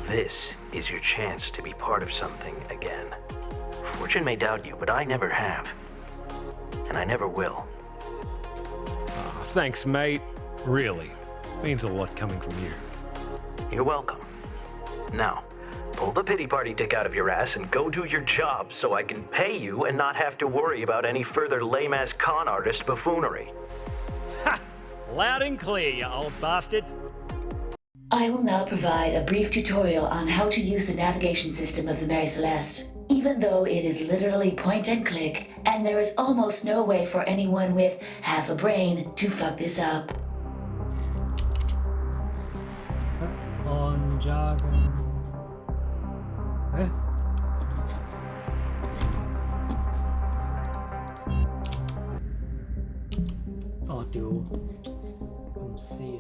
This is your chance to be part of something again. Fortune may doubt you, but I never have. And I never will. Oh, thanks, mate. Really. Means a lot coming from you. You're welcome. Now, pull the pity party dick out of your ass and go do your job so I can pay you and not have to worry about any further lame-ass con artist buffoonery. Ha! Loud and clear, you old bastard. I will now provide a brief tutorial on how to use the navigation system of the Mary Celeste. Even though it is literally point and click, and there is almost no way for anyone with half a brain to fuck this up. On jargon. Oh,屌，唔知。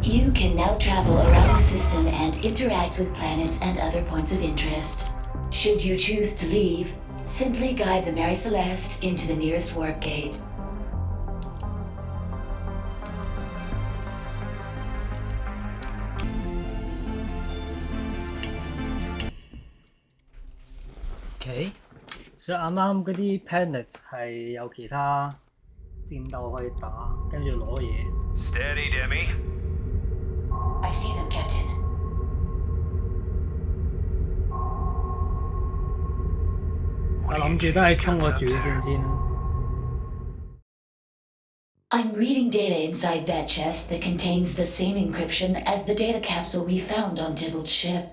You can now travel around the system and interact with planets and other points of interest. Should you choose to leave, simply guide the Mary Celeste into the nearest warp gate. 所以啱啱嗰啲 planet 係有其他戰鬥可以打，跟住攞嘢。Steady, Demi. I see them, Captain. I'm 諗住都係衝個主線先啦。I'm reading data inside that chest that contains the same encryption as the data capsule we found on Tybalt's ship.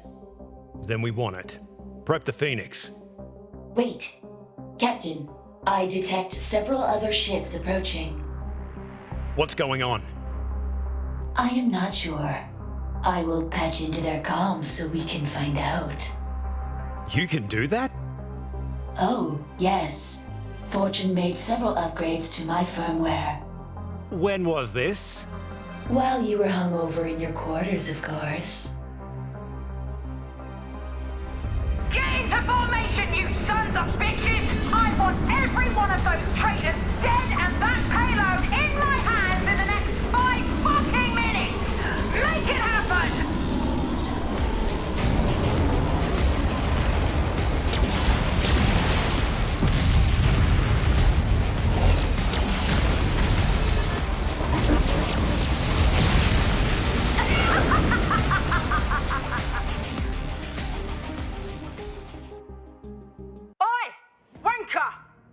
Then we want it. Prep the Phoenix. Wait, Captain, I detect several other ships approaching. What's going on? I am not sure. I will patch into their comms so we can find out. You can do that? Oh, yes. Fortune made several upgrades to my firmware. When was this? While you were hungover in your quarters, of course. Get into formation, you sons of bitches! I want every one of those traitors dead and that payload in my hands in the next 5 fucking minutes! Make it happen!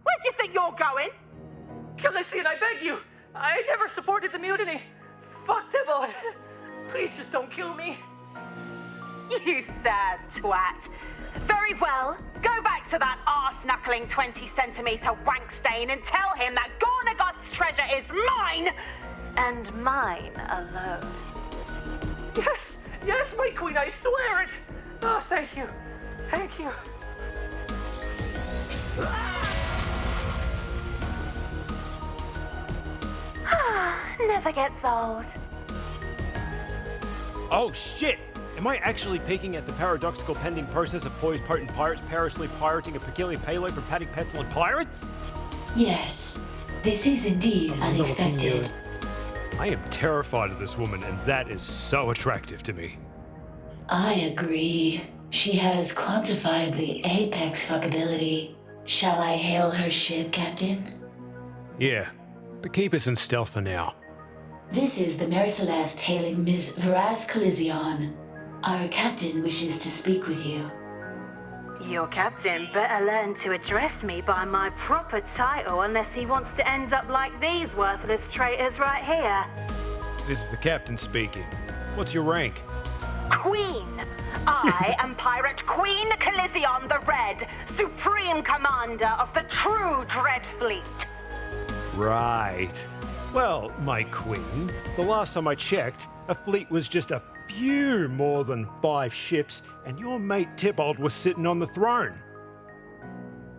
Where do you think you're going? Callissian, I beg you. I never supported the mutiny. Fuck Tybalt. Please just don't kill me. You sad twat. Very well. Go back to that arse-knuckling 20-centimetre wank stain and tell him that Gornagoth's treasure is mine! And mine alone. Yes, my queen, I swear it. Oh, thank you. Thank you. Never gets old. Oh shit! Am I actually peeking at the paradoxical pending process of poised potent pirates perilously pirating a peculiar payload from padding pestilent pirates? Yes, this is indeed unexpected. I am terrified of this woman, and that is so attractive to me. I agree. She has quantifiably apex fuckability. Shall I hail her ship, Captain? Yeah, but keep us in stealth for now. This is the Mary Celeste hailing Ms. Veraz Colizion. Our captain wishes to speak with you. Your captain better learn to address me by my proper title unless he wants to end up like these worthless traitors right here. This is the captain speaking. What's your rank? Queen! I am Pirate Queen Colizion the Red, Supreme Commander of the true Dread Fleet. Right. Well, my queen, the last time I checked, a fleet was just a few more than 5 ships, and your mate Tybalt was sitting on the throne.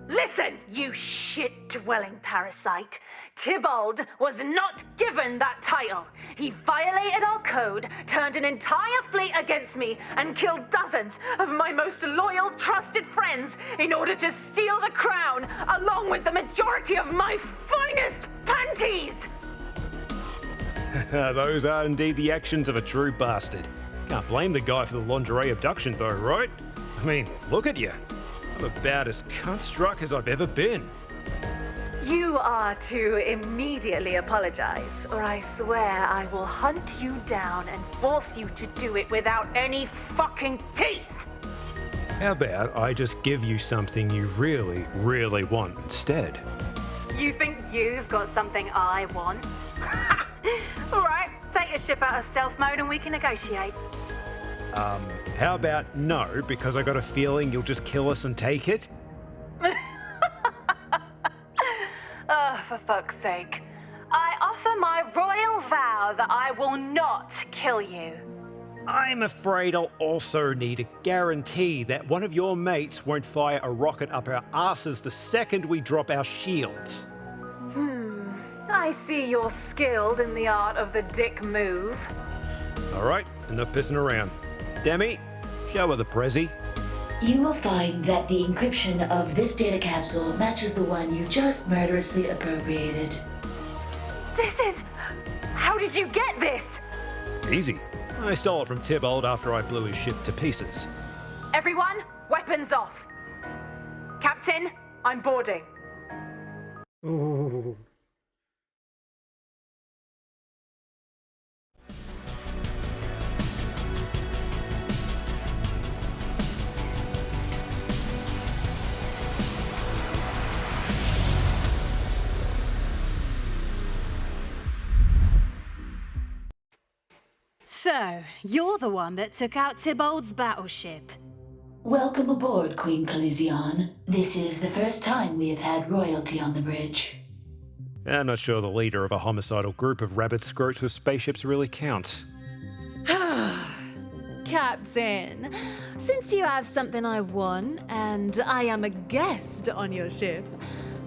Listen, you shit-dwelling parasite. Tybalt was not given that title. He violated our code, turned an entire fleet against me, and killed dozens of my most loyal, trusted friends in order to steal the crown, along with the majority of my finest panties! Those are indeed the actions of a true bastard. Can't blame the guy for the lingerie abduction though, right? I mean, look at you. I'm about as cunt-struck as I've ever been. You are to immediately apologize, or I swear I will hunt you down and force you to do it without any fucking teeth! How about I just give you something you really, really want instead? You think you've got something I want? Alright, take your ship out of stealth mode and we can negotiate. How about no, because I got a feeling you'll just kill us and take it? Oh, for fuck's sake. I offer my royal vow that I will not kill you. I'm afraid I'll also need a guarantee that one of your mates won't fire a rocket up our asses the second we drop our shields. I see you're skilled in the art of the dick move. Alright, enough pissing around. Demi, show her the prezi. You will find that the encryption of this data capsule matches the one you just murderously appropriated. This is... How did you get this? Easy. I stole it from Tybalt after I blew his ship to pieces. Everyone, weapons off. Captain, I'm boarding. Ooh. So, you're the one that took out Tybalt's battleship. Welcome aboard, Queen Colizion. This is the first time we have had royalty on the bridge. I'm not sure the leader of a homicidal group of rabbit scroats with spaceships really counts. Captain, since you have something I want, and I am a guest on your ship,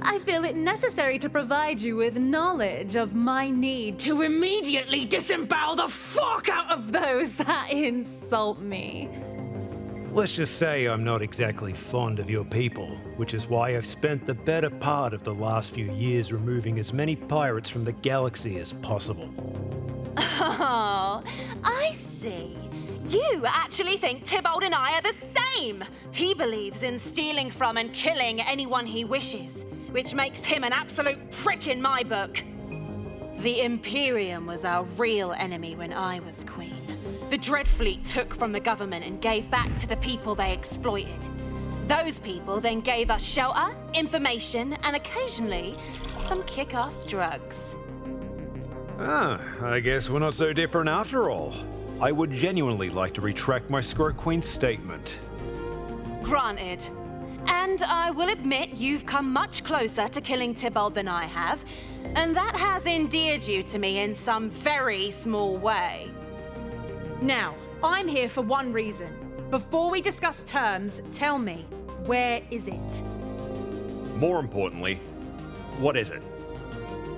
I feel it necessary to provide you with knowledge of my need to immediately disembowel the fuck out of those that insult me. Let's just say I'm not exactly fond of your people, which is why I've spent the better part of the last few years removing as many pirates from the galaxy as possible. Oh, I see. You actually think Tybalt and I are the same. He believes in stealing from and killing anyone he wishes, which makes him an absolute prick in my book. The Imperium was our real enemy when I was queen. The Dreadfleet took from the government and gave back to the people they exploited. Those people then gave us shelter, information, and occasionally some kick-ass drugs. Ah, I guess we're not so different after all. I would genuinely like to retract my Scroat Queen statement. Granted. And I will admit you've come much closer to killing Tybalt than I have, and that has endeared you to me in some very small way. Now, I'm here for one reason. Before we discuss terms, tell me, where is it? More importantly, what is it?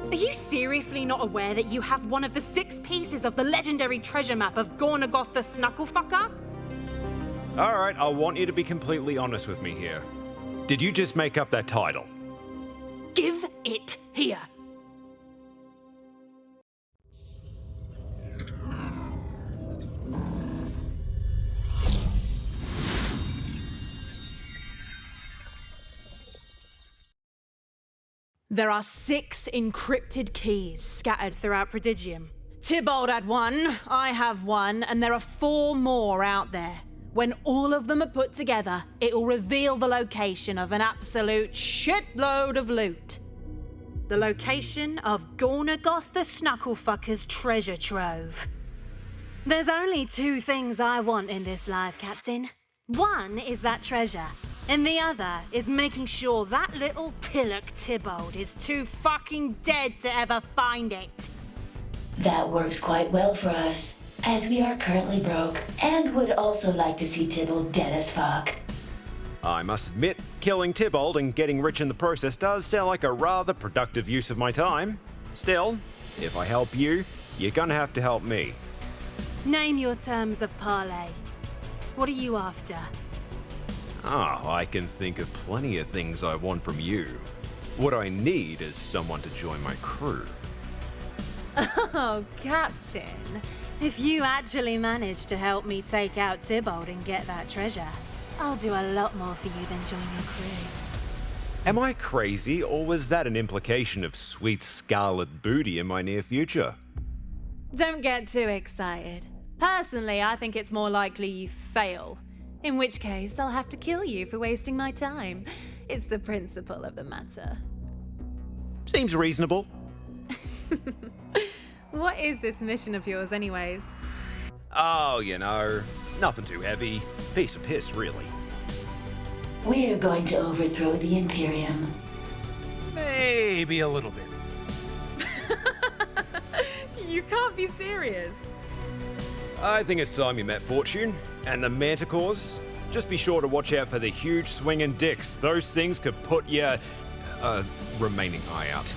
Are you seriously not aware that you have one of the 6 pieces of the legendary treasure map of Gornagoth the Snucklefucker? Alright, I want you to be completely honest with me here. Did you just make up that title? Give it here. There are 6 encrypted keys scattered throughout Prodigium. Tybalt had 1, I have 1, and there are 4 more out there. When all of them are put together, it will reveal the location of an absolute shitload of loot. The location of Gornagoth the Snucklefucker's treasure trove. There's only 2 things I want in this life, Captain. One is that treasure, and the other is making sure that little pillock Tybalt is too fucking dead to ever find it. That works quite well for us, as we are currently broke and would also like to see Tybalt dead as fuck. I must admit, killing Tybalt and getting rich in the process does sound like a rather productive use of my time. Still, if I help you, you're gonna have to help me. Name your terms of parley. What are you after? I can think of plenty of things I want from you. What I need is someone to join my crew. Oh, Captain. If you actually manage to help me take out Tybalt and get that treasure, I'll do a lot more for you than join your crew. Am I crazy, or was that an implication of sweet scarlet booty in my near future? Don't get too excited. Personally, I think it's more likely you fail. In which case, I'll have to kill you for wasting my time. It's the principle of the matter. Seems reasonable. What is this mission of yours, anyways? Oh, you know, nothing too heavy. Piece of piss, really. We're going to overthrow the Imperium. Maybe a little bit. You can't be serious. I think it's time you met Fortune. And the Manticores. Just be sure to watch out for the huge swinging dicks. Those things could put your remaining eye out.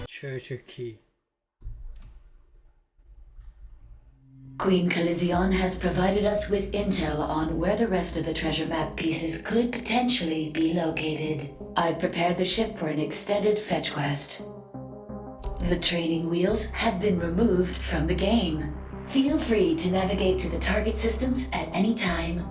Treasure key. Queen Colizion has provided us with intel on where the rest of the treasure map pieces could potentially be located. I've prepared the ship for an extended fetch quest. The training wheels have been removed from the game. Feel free to navigate to the target systems at any time.